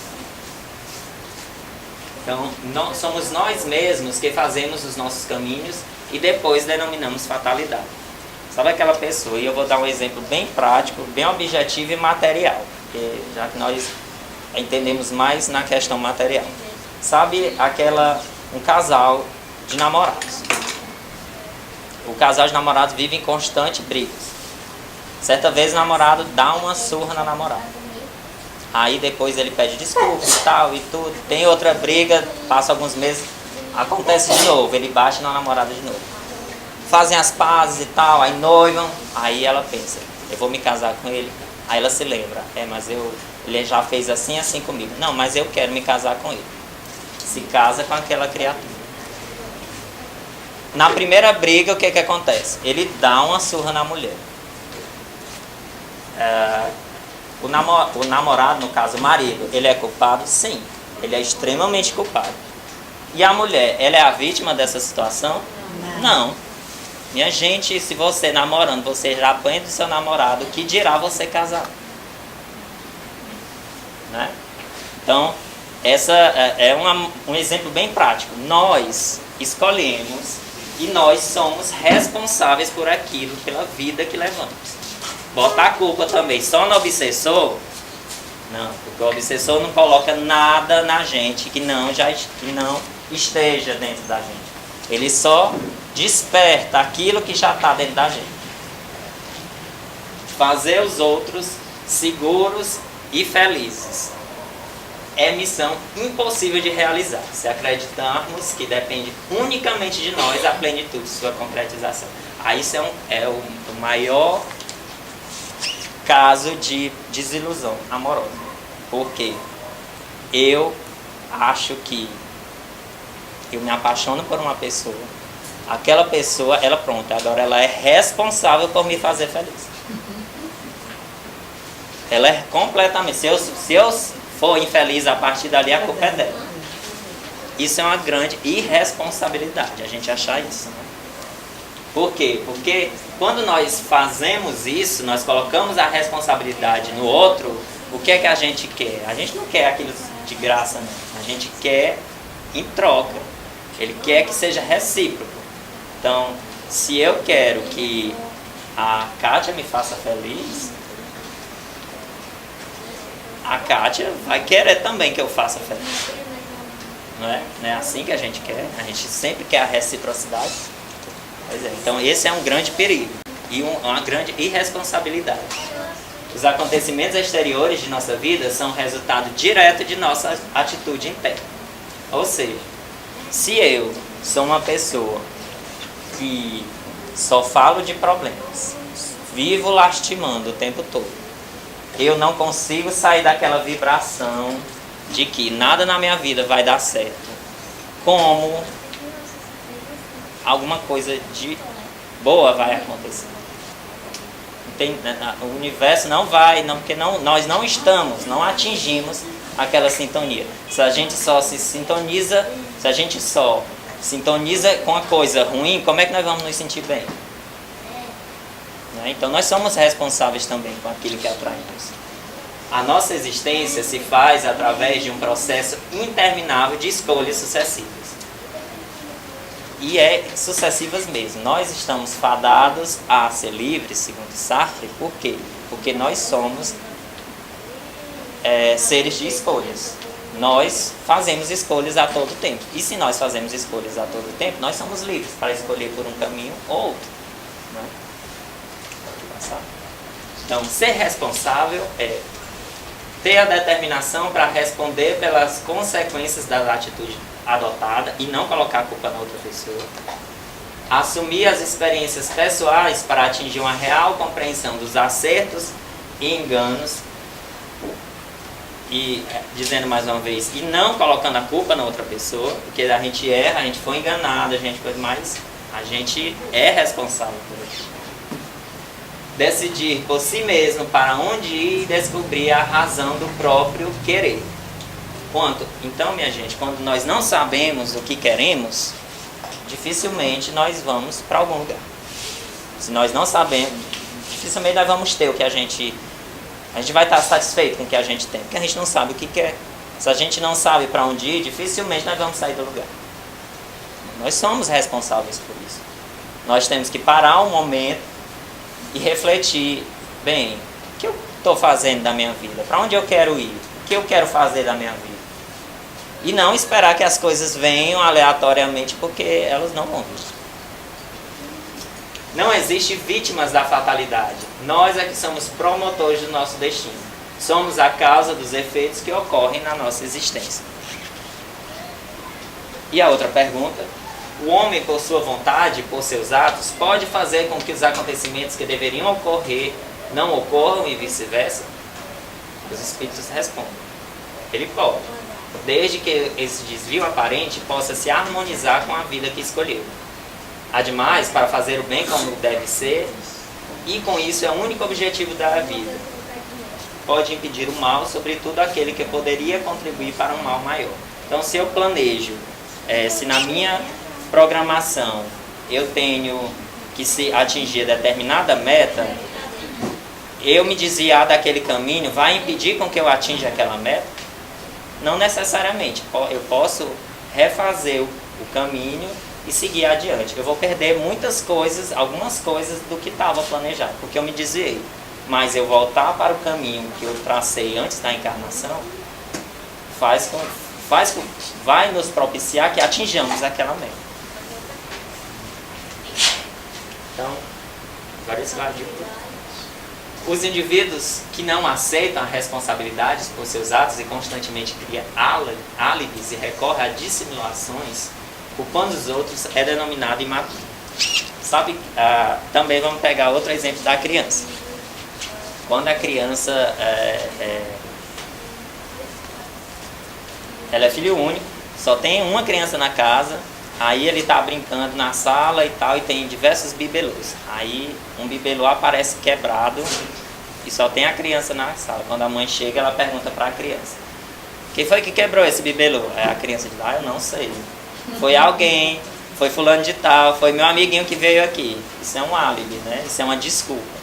Então, somos nós mesmos que fazemos os nossos caminhos e depois denominamos fatalidade. Sabe aquela pessoa, e eu vou dar um exemplo bem prático, bem objetivo e material, porque já que nós entendemos mais na questão material. Sabe um casal de namorados. O casal de namorados vive em constante brigas. Certa vez o namorado dá uma surra na namorada. Aí depois ele pede desculpa e tal e tudo. Tem outra briga, passa alguns meses, acontece de novo, ele bate na namorada de novo. Fazem as pazes e tal, aí noivam, aí ela pensa, eu vou me casar com ele. Aí ela se lembra, mas ele já fez assim comigo. Não, mas eu quero me casar com ele. Se casa com aquela criatura. Na primeira briga, o que acontece? Ele dá uma surra na mulher. O namorado, no caso o marido, ele é culpado? Sim, ele é extremamente culpado. E a mulher, ela é a vítima dessa situação? Não. Minha gente, se você namorando, você já apanha do seu namorado, o que dirá você casar? Né? Então, essa é um exemplo bem prático. Nós escolhemos e nós somos responsáveis por aquilo, pela vida que levamos. Botar a culpa também só no obsessor? Não, porque o obsessor não coloca nada na gente que não esteja dentro da gente. Ele só desperta aquilo que já está dentro da gente. Fazer os outros seguros e felizes é missão impossível de realizar, se acreditarmos que depende unicamente de nós a plenitude de sua concretização. Aí isso é o maior caso de desilusão amorosa. Porque eu acho que eu me apaixono por uma pessoa, aquela pessoa, agora ela é responsável por me fazer feliz. Ela é completamente, se eu for infeliz a partir dali, a culpa é dela. Isso é uma grande irresponsabilidade, a gente achar isso, né? Por quê? Porque quando nós fazemos isso, nós colocamos a responsabilidade no outro, o que é que a gente quer? A gente não quer aquilo de graça, não. A gente quer em troca. Ele quer que seja recíproco. Então, se eu quero que a Kátia me faça feliz, a Kátia vai querer também que eu faça feliz. Não é assim que a gente quer? A gente sempre quer a reciprocidade. Pois é. Então, esse é um grande perigo e uma grande irresponsabilidade. Os acontecimentos exteriores de nossa vida são resultado direto de nossa atitude interna. Ou seja, se eu sou uma pessoa que só falo de problemas, vivo lastimando o tempo todo, eu não consigo sair daquela vibração de que nada na minha vida vai dar certo, como alguma coisa de boa vai acontecer. O universo não vai, porque nós não estamos, não atingimos aquela sintonia. Se a gente só sintoniza com a coisa ruim, como é que nós vamos nos sentir bem? Né? Então nós somos responsáveis também com aquilo que atraímos. A nossa existência se faz através de um processo interminável de escolhas sucessivas. E sucessivas mesmo. Nós estamos fadados a ser livres, segundo Sartre. Por quê? Porque nós somos seres de escolhas. Nós fazemos escolhas a todo tempo. E se nós fazemos escolhas a todo tempo, nós somos livres para escolher por um caminho ou outro. Né? Então, ser responsável é ter a determinação para responder pelas consequências da atitude adotada e não colocar a culpa na outra pessoa. Assumir as experiências pessoais para atingir uma real compreensão dos acertos e enganos. E, dizendo mais uma vez, e não colocando a culpa na outra pessoa, porque a gente erra, a gente foi enganado, mas a gente é responsável por isso. Decidir por si mesmo para onde ir e descobrir a razão do próprio querer. Então, minha gente, quando nós não sabemos o que queremos, dificilmente nós vamos para algum lugar. Se nós não sabemos, dificilmente nós vamos ter o que a gente vai estar satisfeito com o que a gente tem, porque a gente não sabe o que quer. Se a gente não sabe para onde ir, dificilmente nós vamos sair do lugar. Nós somos responsáveis por isso. Nós temos que parar um momento e refletir, bem, o que eu estou fazendo da minha vida? Para onde eu quero ir? O que eu quero fazer da minha vida? E não esperar que as coisas venham aleatoriamente, porque elas não vão vir. Não existe vítimas da fatalidade. Nós é que somos promotores do nosso destino. Somos a causa dos efeitos que ocorrem na nossa existência. E a outra pergunta: o homem, por sua vontade, por seus atos, pode fazer com que os acontecimentos que deveriam ocorrer não ocorram e vice-versa? Os espíritos respondem: ele pode, desde que esse desvio aparente possa se harmonizar com a vida que escolheu. Ademais, para fazer o bem como deve ser, e com isso é o único objetivo da vida, pode impedir o mal, sobretudo aquele que poderia contribuir para um mal maior. Então, se eu planejo Se na minha programação eu tenho que se atingir determinada meta, eu me desviar daquele caminho vai impedir com que eu atinja aquela meta? Não necessariamente. Eu posso refazer o caminho e seguir adiante. Eu vou perder muitas coisas, algumas coisas do que estava planejado, porque eu me desviei. Mas eu voltar para o caminho que eu tracei antes da encarnação vai nos propiciar que atinjamos aquela meta. Então, agora esse vai de os indivíduos que não aceitam as responsabilidades por seus atos e constantemente criam álibis e recorrem a dissimulações, culpando os outros, é denominado imaturo. Sabe, também vamos pegar outro exemplo da criança. Quando a criança ela é filho único, só tem uma criança na casa, aí ele está brincando na sala e tal, e tem diversos bibelôs. Aí um bibelô aparece quebrado e só tem a criança na sala. Quando a mãe chega, ela pergunta para a criança: quem foi que quebrou esse bibelô? Aí a criança diz: eu não sei. Foi alguém, foi fulano de tal, foi meu amiguinho que veio aqui. Isso é um álibi, né? Isso é uma desculpa.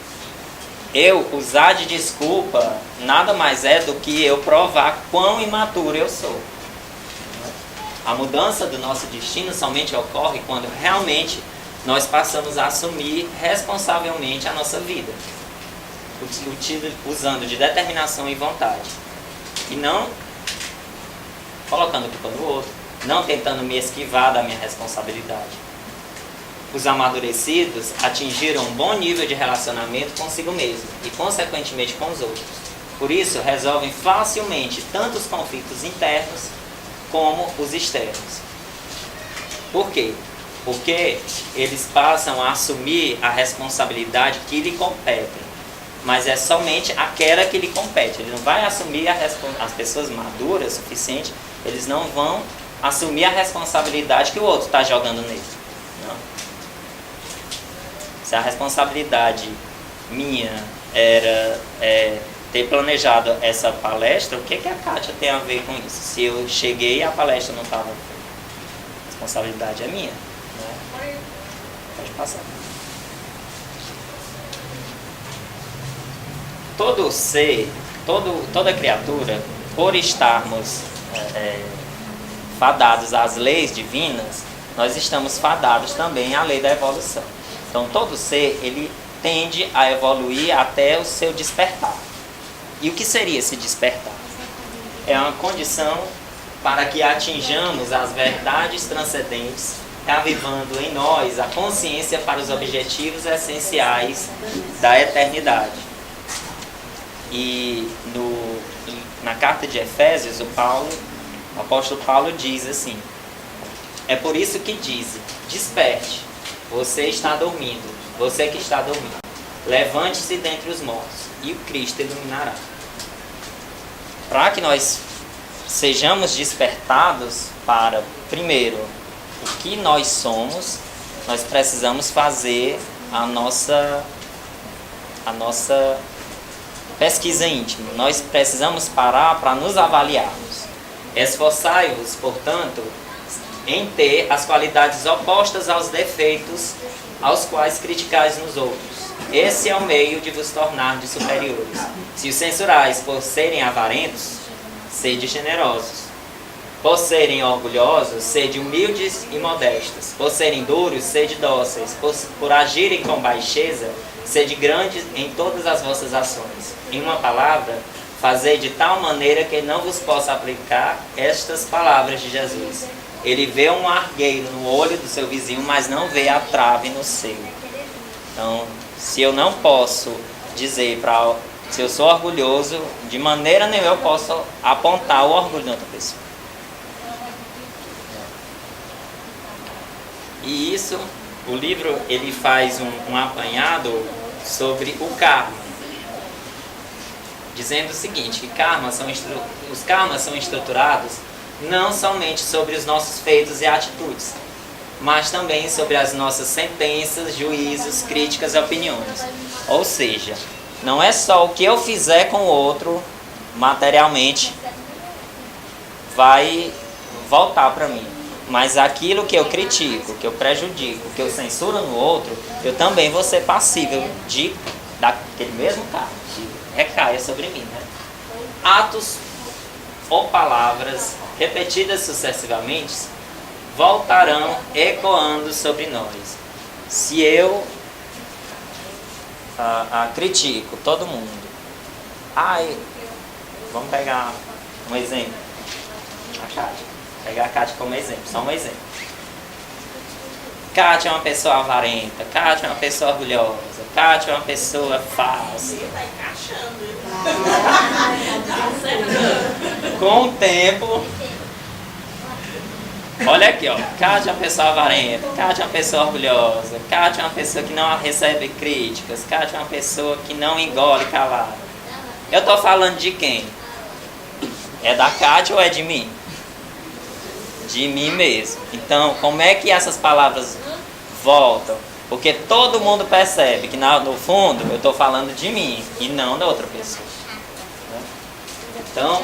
Eu usar de desculpa nada mais é do que eu provar quão imaturo eu sou. A mudança do nosso destino somente ocorre quando realmente nós passamos a assumir responsavelmente a nossa vida, usando de determinação e vontade, e não colocando culpa no outro, não tentando me esquivar da minha responsabilidade. Os amadurecidos atingiram um bom nível de relacionamento consigo mesmo e, consequentemente, com os outros. Por isso, resolvem facilmente tanto os conflitos internos como os externos. Por quê? Porque eles passam a assumir a responsabilidade que lhe compete, mas é somente aquela que lhe compete. Ele não vai assumir as pessoas maduras o suficiente, eles não vão assumir a responsabilidade que o outro está jogando nele. Não. Se a responsabilidade minha era ter planejado essa palestra, o que a Kátia tem a ver com isso? Se eu cheguei e a palestra não estava feita, a responsabilidade é minha. Né? Pode passar. Todo ser, toda criatura, por estarmos fadados às leis divinas, nós estamos fadados também à lei da evolução. Então todo ser, ele tende a evoluir até o seu despertar. E o que seria esse despertar? É uma condição para que atinjamos as verdades transcendentes, avivando em nós a consciência para os objetivos essenciais da eternidade. E na carta de Efésios, o apóstolo Paulo diz assim: é por isso que diz: desperte, você está dormindo, você que está dormindo, levante-se dentre os mortos, e o Cristo iluminará. Para que nós sejamos despertados para, primeiro, o que nós somos, nós precisamos fazer a nossa pesquisa íntima. Nós precisamos parar para nos avaliarmos. Esforçai-vos, portanto, em ter as qualidades opostas aos defeitos aos quais criticais nos outros. Esse é o meio de vos tornar de superiores. Se os censurais por serem avarentos, sede generosos. Por serem orgulhosos, sede humildes e modestos. Por serem duros, sede dóceis. Por agirem com baixeza, sede grandes em todas as vossas ações. Em uma palavra, fazei de tal maneira que não vos possa aplicar estas palavras de Jesus. Ele vê um argueiro no olho do seu vizinho, mas não vê a trave no seu. Então, se eu não posso dizer se eu sou orgulhoso, de maneira nenhuma eu posso apontar o orgulho de outra pessoa. E isso, o livro ele faz um apanhado sobre o karma, dizendo o seguinte, que os karmas são estruturados não somente sobre os nossos feitos e atitudes, mas também sobre as nossas sentenças, juízos, críticas e opiniões. Ou seja, não é só o que eu fizer com o outro, materialmente, vai voltar para mim, Mas aquilo que eu critico, que eu prejudico, que eu censuro no outro, eu também vou ser passível daquele mesmo karma, que recaia sobre mim, né? Atos ou palavras repetidas sucessivamente voltarão ecoando sobre nós. Se eu critico todo mundo, vamos pegar um exemplo, a Kátia. Pegar a Kátia como exemplo, só um exemplo. Kátia é uma pessoa avarenta, Kátia é uma pessoa orgulhosa, Kátia é uma pessoa falsa. Com o tempo, olha aqui, ó. Kátia é uma pessoa avarenta, Kátia é uma pessoa orgulhosa, Kátia é uma pessoa que não recebe críticas, Kátia é uma pessoa que não engole calada. Eu tô falando de quem? É da Kátia ou é de mim? De mim mesmo. Então, como é que essas palavras voltam? Porque todo mundo percebe que no fundo eu estou falando de mim e não da outra pessoa. Então,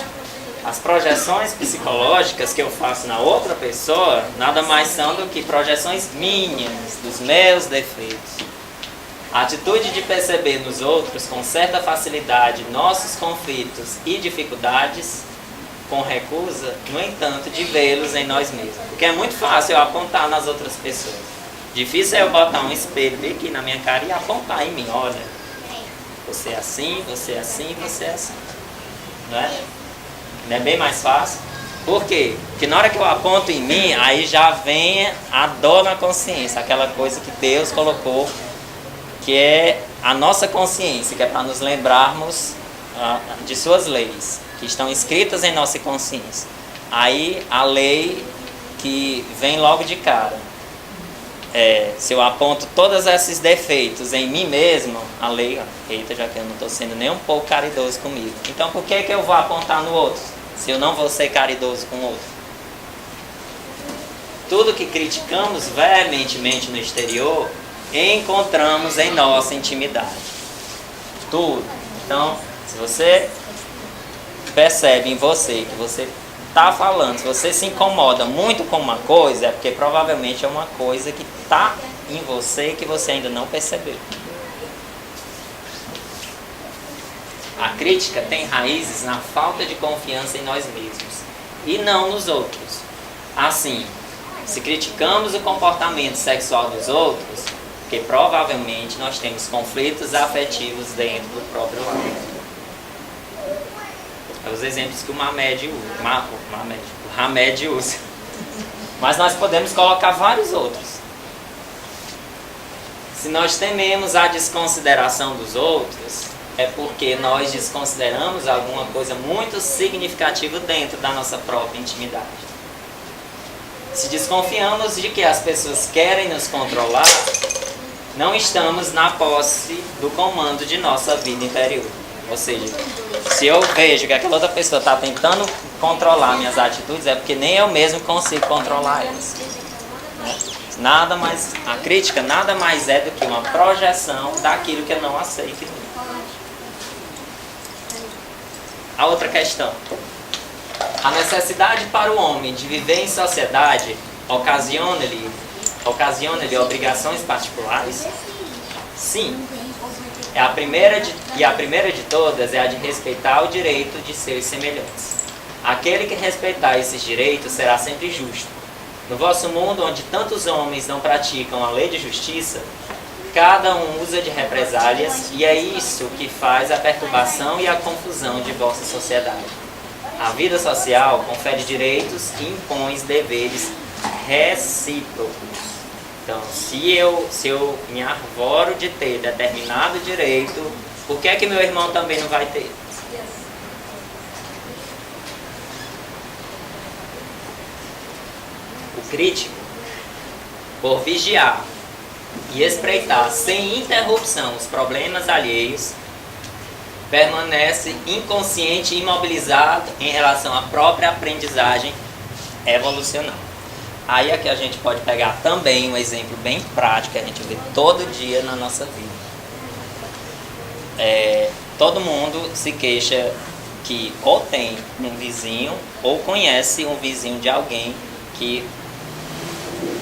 as projeções psicológicas que eu faço na outra pessoa nada mais são do que projeções minhas, dos meus defeitos. A atitude de perceber nos outros com certa facilidade nossos conflitos e dificuldades, com recusa, no entanto, de vê-los em nós mesmos. Porque é muito fácil eu apontar nas outras pessoas. Difícil é eu botar um espelho bem aqui na minha cara e apontar em mim. Olha, você é assim, você é assim, você é assim. Não é? Não é bem mais fácil? Por quê? Porque na hora que eu aponto em mim, aí já vem a dor na consciência. Aquela coisa que Deus colocou, que é a nossa consciência, que é para nos lembrarmos de suas leis, que estão escritas em nossa consciência. Aí a lei que vem logo de cara. Se eu aponto todos esses defeitos em mim mesmo, a lei, eita, já que eu não estou sendo nem um pouco caridoso comigo. Então por que eu vou apontar no outro, se eu não vou ser caridoso com o outro? Tudo que criticamos veementemente no exterior, encontramos em nossa intimidade. Tudo. Então, se você percebe em você que você está falando, se você se incomoda muito com uma coisa, é porque provavelmente é uma coisa que está em você que você ainda não percebeu. A crítica tem raízes na falta de confiança em nós mesmos e não nos outros. Assim, se criticamos o comportamento sexual dos outros, porque provavelmente nós temos conflitos afetivos dentro do próprio lar. Os exemplos que o Hamed usa. Mas nós podemos colocar vários outros. Se nós tememos a desconsideração dos outros, é porque nós desconsideramos alguma coisa muito significativa dentro da nossa própria intimidade. Se desconfiamos de que as pessoas querem nos controlar, não estamos na posse do comando de nossa vida interior. Ou seja, se eu vejo que aquela outra pessoa está tentando controlar minhas atitudes, é porque nem eu mesmo consigo controlar elas. Nada mais, a crítica nada mais é do que uma projeção daquilo que eu não aceito. A outra questão. A necessidade para o homem de viver em sociedade ocasiona-lhe obrigações particulares? Sim. A primeira de todas é a de respeitar o direito de seus semelhantes. Aquele que respeitar esses direitos será sempre justo. No vosso mundo, onde tantos homens não praticam a lei de justiça, cada um usa de represálias, e é isso que faz a perturbação e a confusão de vossa sociedade. A vida social confere direitos e impõe deveres recíprocos. Então, se eu me arvoro de ter determinado direito, por que é que meu irmão também não vai ter? O crítico, por vigiar e espreitar sem interrupção os problemas alheios, permanece inconsciente e imobilizado em relação à própria aprendizagem evolucional. Aí aqui a gente pode pegar também um exemplo bem prático que a gente vê todo dia na nossa vida. Todo mundo se queixa que ou tem um vizinho ou conhece um vizinho de alguém que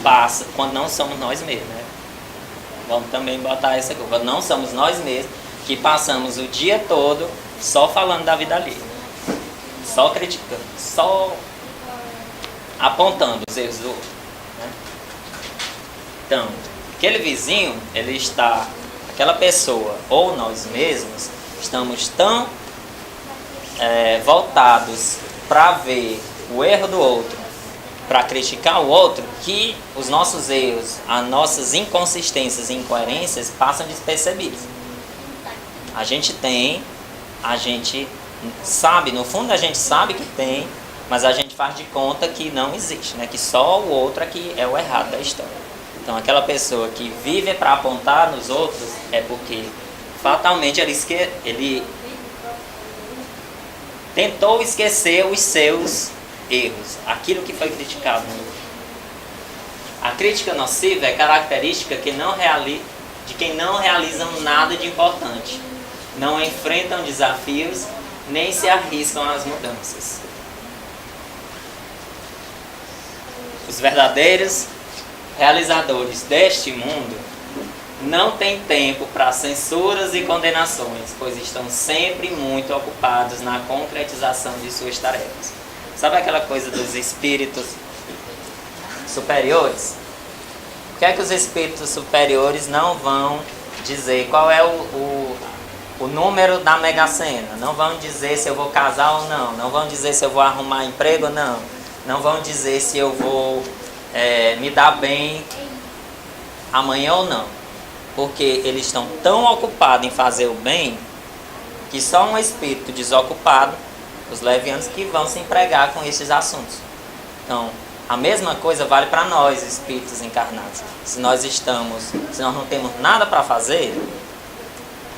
passa, quando não somos nós mesmos, né? Vamos também botar essa culpa. Não somos nós mesmos que passamos o dia todo só falando da vida alheia, só criticando, só apontando os erros do outro, né? Então, aquele vizinho, aquela pessoa ou nós mesmos, estamos tão voltados para ver o erro do outro, para criticar o outro, que os nossos erros, as nossas inconsistências e incoerências passam despercebidos. A gente sabe, no fundo a gente sabe que tem, mas a gente faz de conta que não existe, né? Que só o outro aqui é o errado da história. Então aquela pessoa que vive para apontar nos outros é porque fatalmente ele tentou esquecer os seus erros, aquilo que foi criticado no outro. A crítica nociva é característica de quem não realizam nada de importante, não enfrentam desafios, nem se arriscam às mudanças. Os verdadeiros realizadores deste mundo não têm tempo para censuras e condenações, pois estão sempre muito ocupados na concretização de suas tarefas. Sabe aquela coisa dos espíritos superiores? Por que é que os espíritos superiores não vão dizer qual é o número da Mega Sena? Não vão dizer se eu vou casar ou não. Não vão dizer se eu vou arrumar emprego ou não. Não vão dizer se eu vou me dar bem amanhã ou não. Porque eles estão tão ocupados em fazer o bem que só um espírito desocupado, os levianos, que vão se empregar com esses assuntos. Então, a mesma coisa vale para nós, espíritos encarnados. Se nós não temos nada para fazer,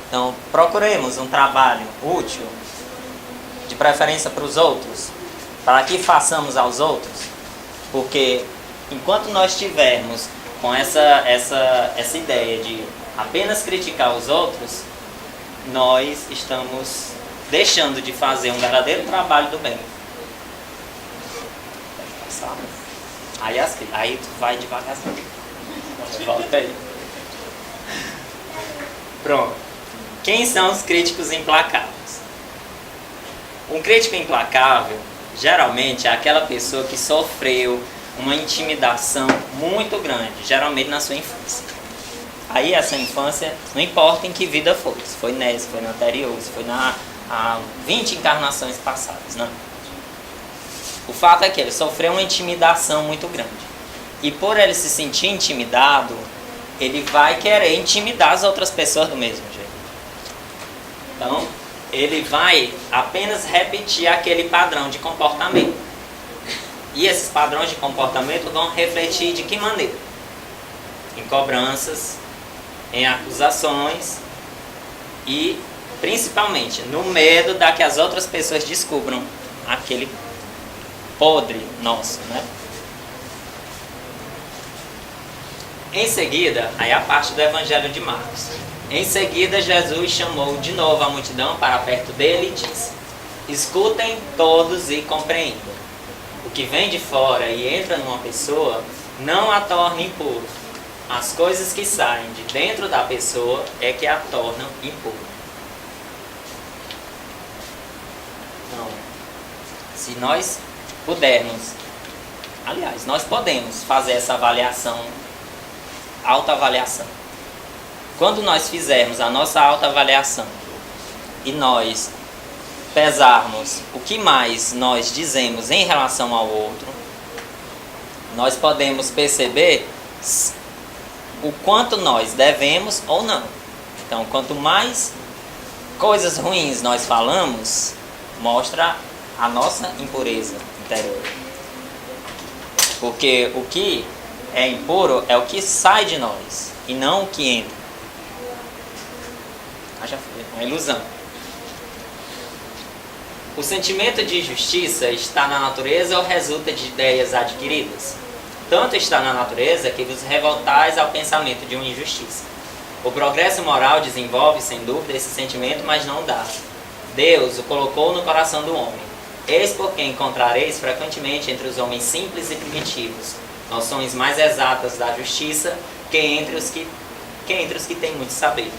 então procuremos um trabalho útil, de preferência para os outros, para que façamos aos outros, porque enquanto nós tivermos com essa ideia de apenas criticar os outros, nós estamos deixando de fazer um verdadeiro trabalho do bem. Aí tu vai devagarzinho. Volta aí. Pronto. Quem são os críticos implacáveis? Um crítico implacável, geralmente, é aquela pessoa que sofreu uma intimidação muito grande, geralmente na sua infância. Aí essa infância, não importa em que vida foi, se foi nessa, se foi na anterior, se foi há 20 encarnações passadas, não. O fato é que ele sofreu uma intimidação muito grande. E por ele se sentir intimidado, ele vai querer intimidar as outras pessoas do mesmo jeito. Então, ele vai apenas repetir aquele padrão de comportamento. E esses padrões de comportamento vão refletir de que maneira? Em cobranças, em acusações e, principalmente, no medo da que as outras pessoas descubram aquele podre nosso, né? Em seguida, aí a parte do Evangelho de Marcos. Em seguida, Jesus chamou de novo a multidão para perto dele e disse: escutem todos e compreendam. O que vem de fora e entra numa pessoa não a torna impura. As coisas que saem de dentro da pessoa é que a tornam impura. Então, se nós pudermos, aliás, nós podemos fazer essa avaliação, autoavaliação. Quando nós fizermos a nossa autoavaliação e nós pesarmos o que mais nós dizemos em relação ao outro, nós podemos perceber o quanto nós devemos ou não. Então, quanto mais coisas ruins nós falamos, mostra a nossa impureza interior. Porque o que é impuro é o que sai de nós e não o que entra. Já foi uma ilusão. O sentimento de injustiça está na natureza ou resulta de ideias adquiridas? Tanto está na natureza que vos revoltais ao pensamento de uma injustiça. O progresso moral desenvolve, sem dúvida, esse sentimento, mas não dá. Deus o colocou no coração do homem. Eis porque encontrareis frequentemente entre os homens simples e primitivos noções mais exatas da justiça que entre os que têm muito saber.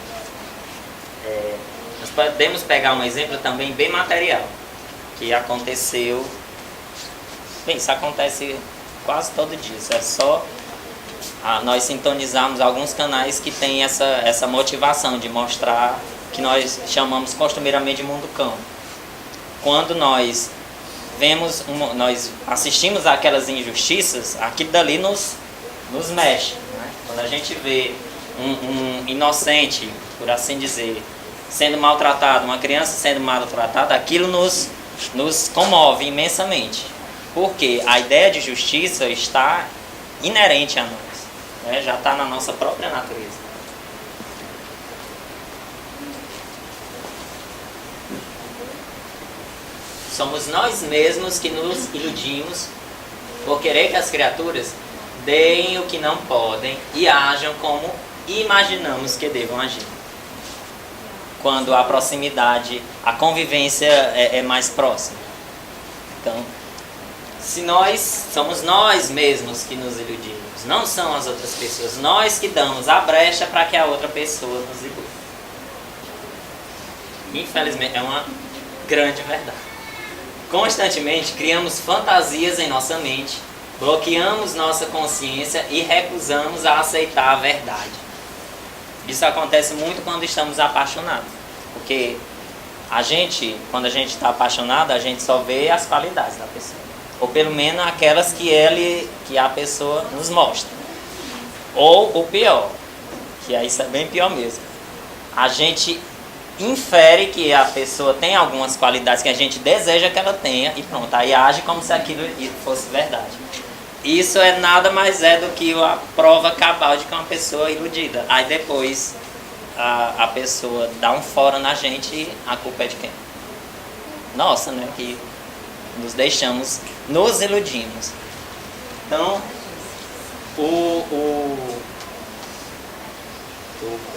Nós podemos pegar um exemplo também bem material, que aconteceu... Bem, isso acontece quase todo dia, isso é só nós sintonizarmos alguns canais que têm essa motivação de mostrar que nós chamamos costumeiramente de mundo cão. Quando nós nós assistimos àquelas injustiças, aquilo dali nos mexe, né? Quando a gente vê um inocente, por assim dizer, sendo maltratado, uma criança sendo maltratada, aquilo nos comove imensamente. Porque a ideia de justiça está inerente a nós, né? Já está na nossa própria natureza. Somos nós mesmos que nos iludimos por querer que as criaturas deem o que não podem e ajam como imaginamos que devam agir. Quando a proximidade, a convivência é mais próxima. Então, somos nós mesmos que nos iludimos, não são as outras pessoas. Nós que damos a brecha para que a outra pessoa nos ilude. Infelizmente, é uma grande verdade. Constantemente criamos fantasias em nossa mente, bloqueamos nossa consciência e recusamos a aceitar a verdade. Isso acontece muito quando estamos apaixonados, porque quando a gente está apaixonado, a gente só vê as qualidades da pessoa, ou pelo menos aquelas que a pessoa nos mostra. Ou o pior, que isso é bem pior mesmo, a gente infere que a pessoa tem algumas qualidades que a gente deseja que ela tenha e pronto, aí age como se aquilo fosse verdade. Isso nada mais do que a prova cabal de que é uma pessoa iludida. Aí depois a pessoa dá um fora na gente e a culpa é de quem? Nossa, né? Que nos iludimos. Então,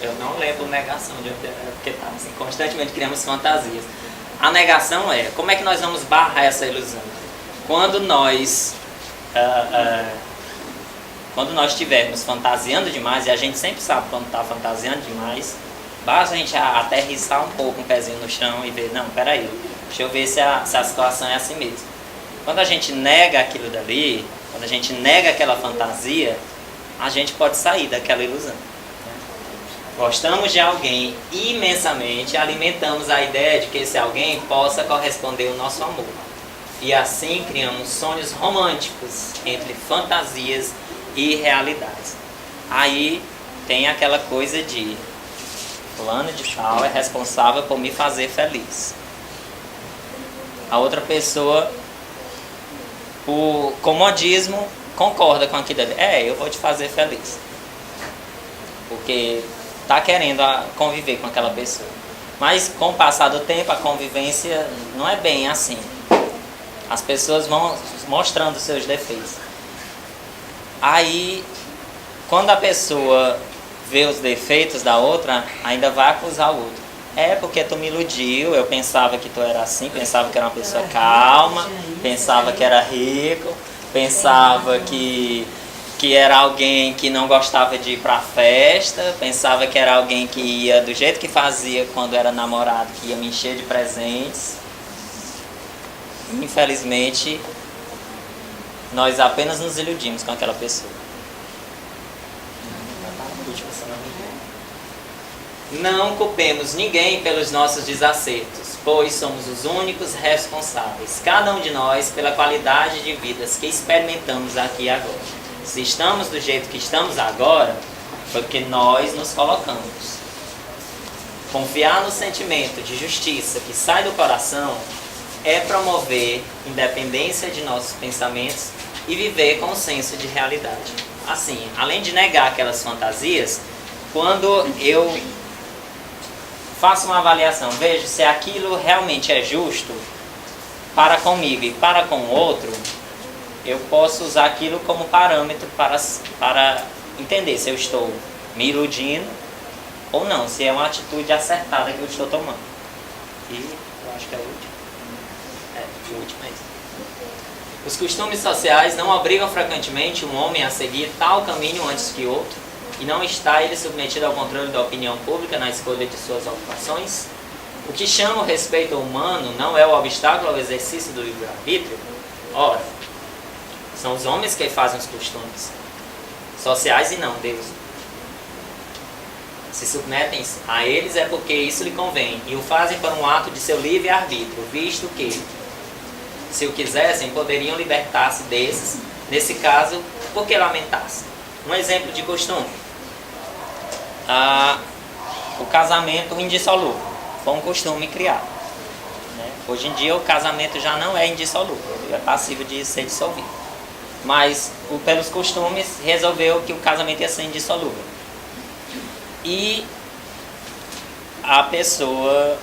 eu não lembro negação de onde era, porque tá, assim, constantemente criamos fantasias. A negação como é que nós vamos barrar essa ilusão? Quando nós estivermos fantasiando demais, e a gente sempre sabe quando está fantasiando demais, basta a gente aterrissar um pouco um pezinho no chão e ver, não, peraí, deixa eu ver se a situação é assim mesmo. Quando a gente nega aquilo dali, quando a gente nega aquela fantasia, a gente pode sair daquela ilusão. Gostamos de alguém imensamente, alimentamos a ideia de que esse alguém possa corresponder ao nosso amor. E assim criamos sonhos românticos entre fantasias e realidades. Aí tem aquela coisa de fulano de tal é responsável por me fazer feliz. A outra pessoa, por comodismo, concorda com aquilo ali. Eu vou te fazer feliz. Porque está querendo conviver com aquela pessoa. Mas com o passar do tempo, a convivência não é bem assim. As pessoas vão mostrando seus defeitos. Aí, quando a pessoa vê os defeitos da outra, ainda vai acusar o outro. Porque tu me iludiu, eu pensava que tu era assim, pensava que era uma pessoa calma, pensava que era rico, pensava que era alguém que não gostava de ir pra festa, pensava que era alguém que ia do jeito que fazia quando era namorado, que ia me encher de presentes. Infelizmente, nós apenas nos iludimos com aquela pessoa. Não culpemos ninguém pelos nossos desacertos, pois somos os únicos responsáveis, cada um de nós, pela qualidade de vidas que experimentamos aqui e agora. Se estamos do jeito que estamos agora, foi porque nós nos colocamos. Confiar no sentimento de justiça que sai do coração é promover independência de nossos pensamentos e viver com um senso de realidade. Assim, além de negar aquelas fantasias, quando eu faço uma avaliação, vejo se aquilo realmente é justo para comigo e para com o outro, eu posso usar aquilo como parâmetro para entender se eu estou me iludindo ou não, se é uma atitude acertada que eu estou tomando. E eu acho que é o último. O último é isso. Os costumes sociais não obrigam frequentemente um homem a seguir tal caminho antes que outro, e não está ele submetido ao controle da opinião pública na escolha de suas ocupações? O que chama o respeito humano não é o obstáculo ao exercício do livre-arbítrio? Ora, são os homens que fazem os costumes sociais e não Deus. Se submetem a eles é porque isso lhe convém, e o fazem por um ato de seu livre-arbítrio, visto que, se o quisessem, poderiam libertar-se desses, nesse caso, por que lamentasse? Um exemplo de costume. O casamento indissolúvel foi um costume criado. Hoje em dia o casamento já não é indissolúvel, ele é passível de ser dissolvido. Mas, pelos costumes, resolveu que o casamento ia ser indissolúvel. E a pessoa,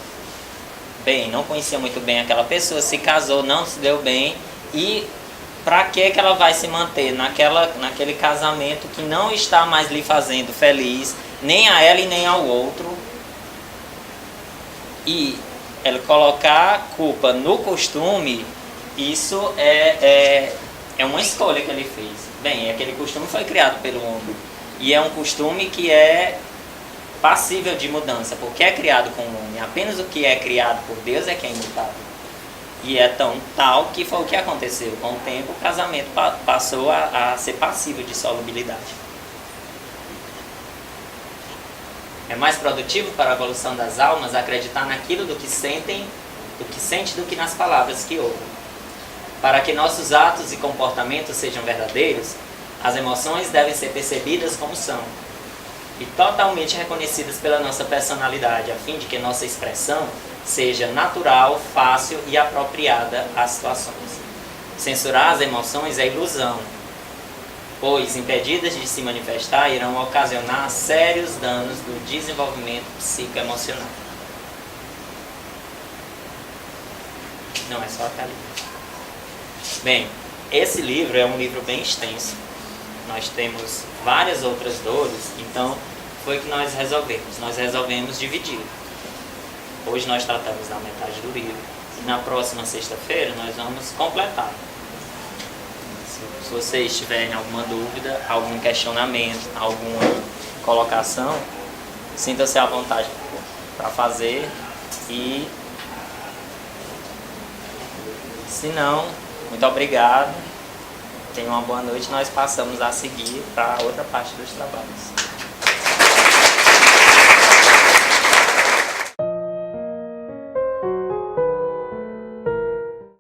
não conhecia muito bem aquela pessoa, se casou, não se deu bem, e para que ela vai se manter naquele casamento que não está mais lhe fazendo feliz, nem a ela e nem ao outro, e ela colocar a culpa no costume, isso é uma escolha que ele fez. Aquele costume foi criado pelo homem, e é um costume que é passível de mudança, porque é criado com o homem. Apenas o que é criado por Deus é que é imutável. E é tal que foi o que aconteceu. Com o tempo, o casamento passou a ser passível de solubilidade. É mais produtivo para a evolução das almas acreditar naquilo do que sente do que nas palavras que ouvem. Para que nossos atos e comportamentos sejam verdadeiros, as emoções devem ser percebidas como são e totalmente reconhecidas pela nossa personalidade, a fim de que nossa expressão seja natural, fácil e apropriada às situações. Censurar as emoções é ilusão, pois, impedidas de se manifestar, irão ocasionar sérios danos do desenvolvimento psicoemocional. Não é só até ali. Esse livro é um livro bem extenso. Nós temos várias outras dores, então foi que nós resolvemos dividir. Hoje nós tratamos da metade do livro, e na próxima sexta-feira nós vamos completar. Se vocês tiverem alguma dúvida, algum questionamento, alguma colocação, sinta-se à vontade para fazer, e se não, muito obrigado. Tenham uma boa noite. Nós passamos a seguir para outra parte dos trabalhos.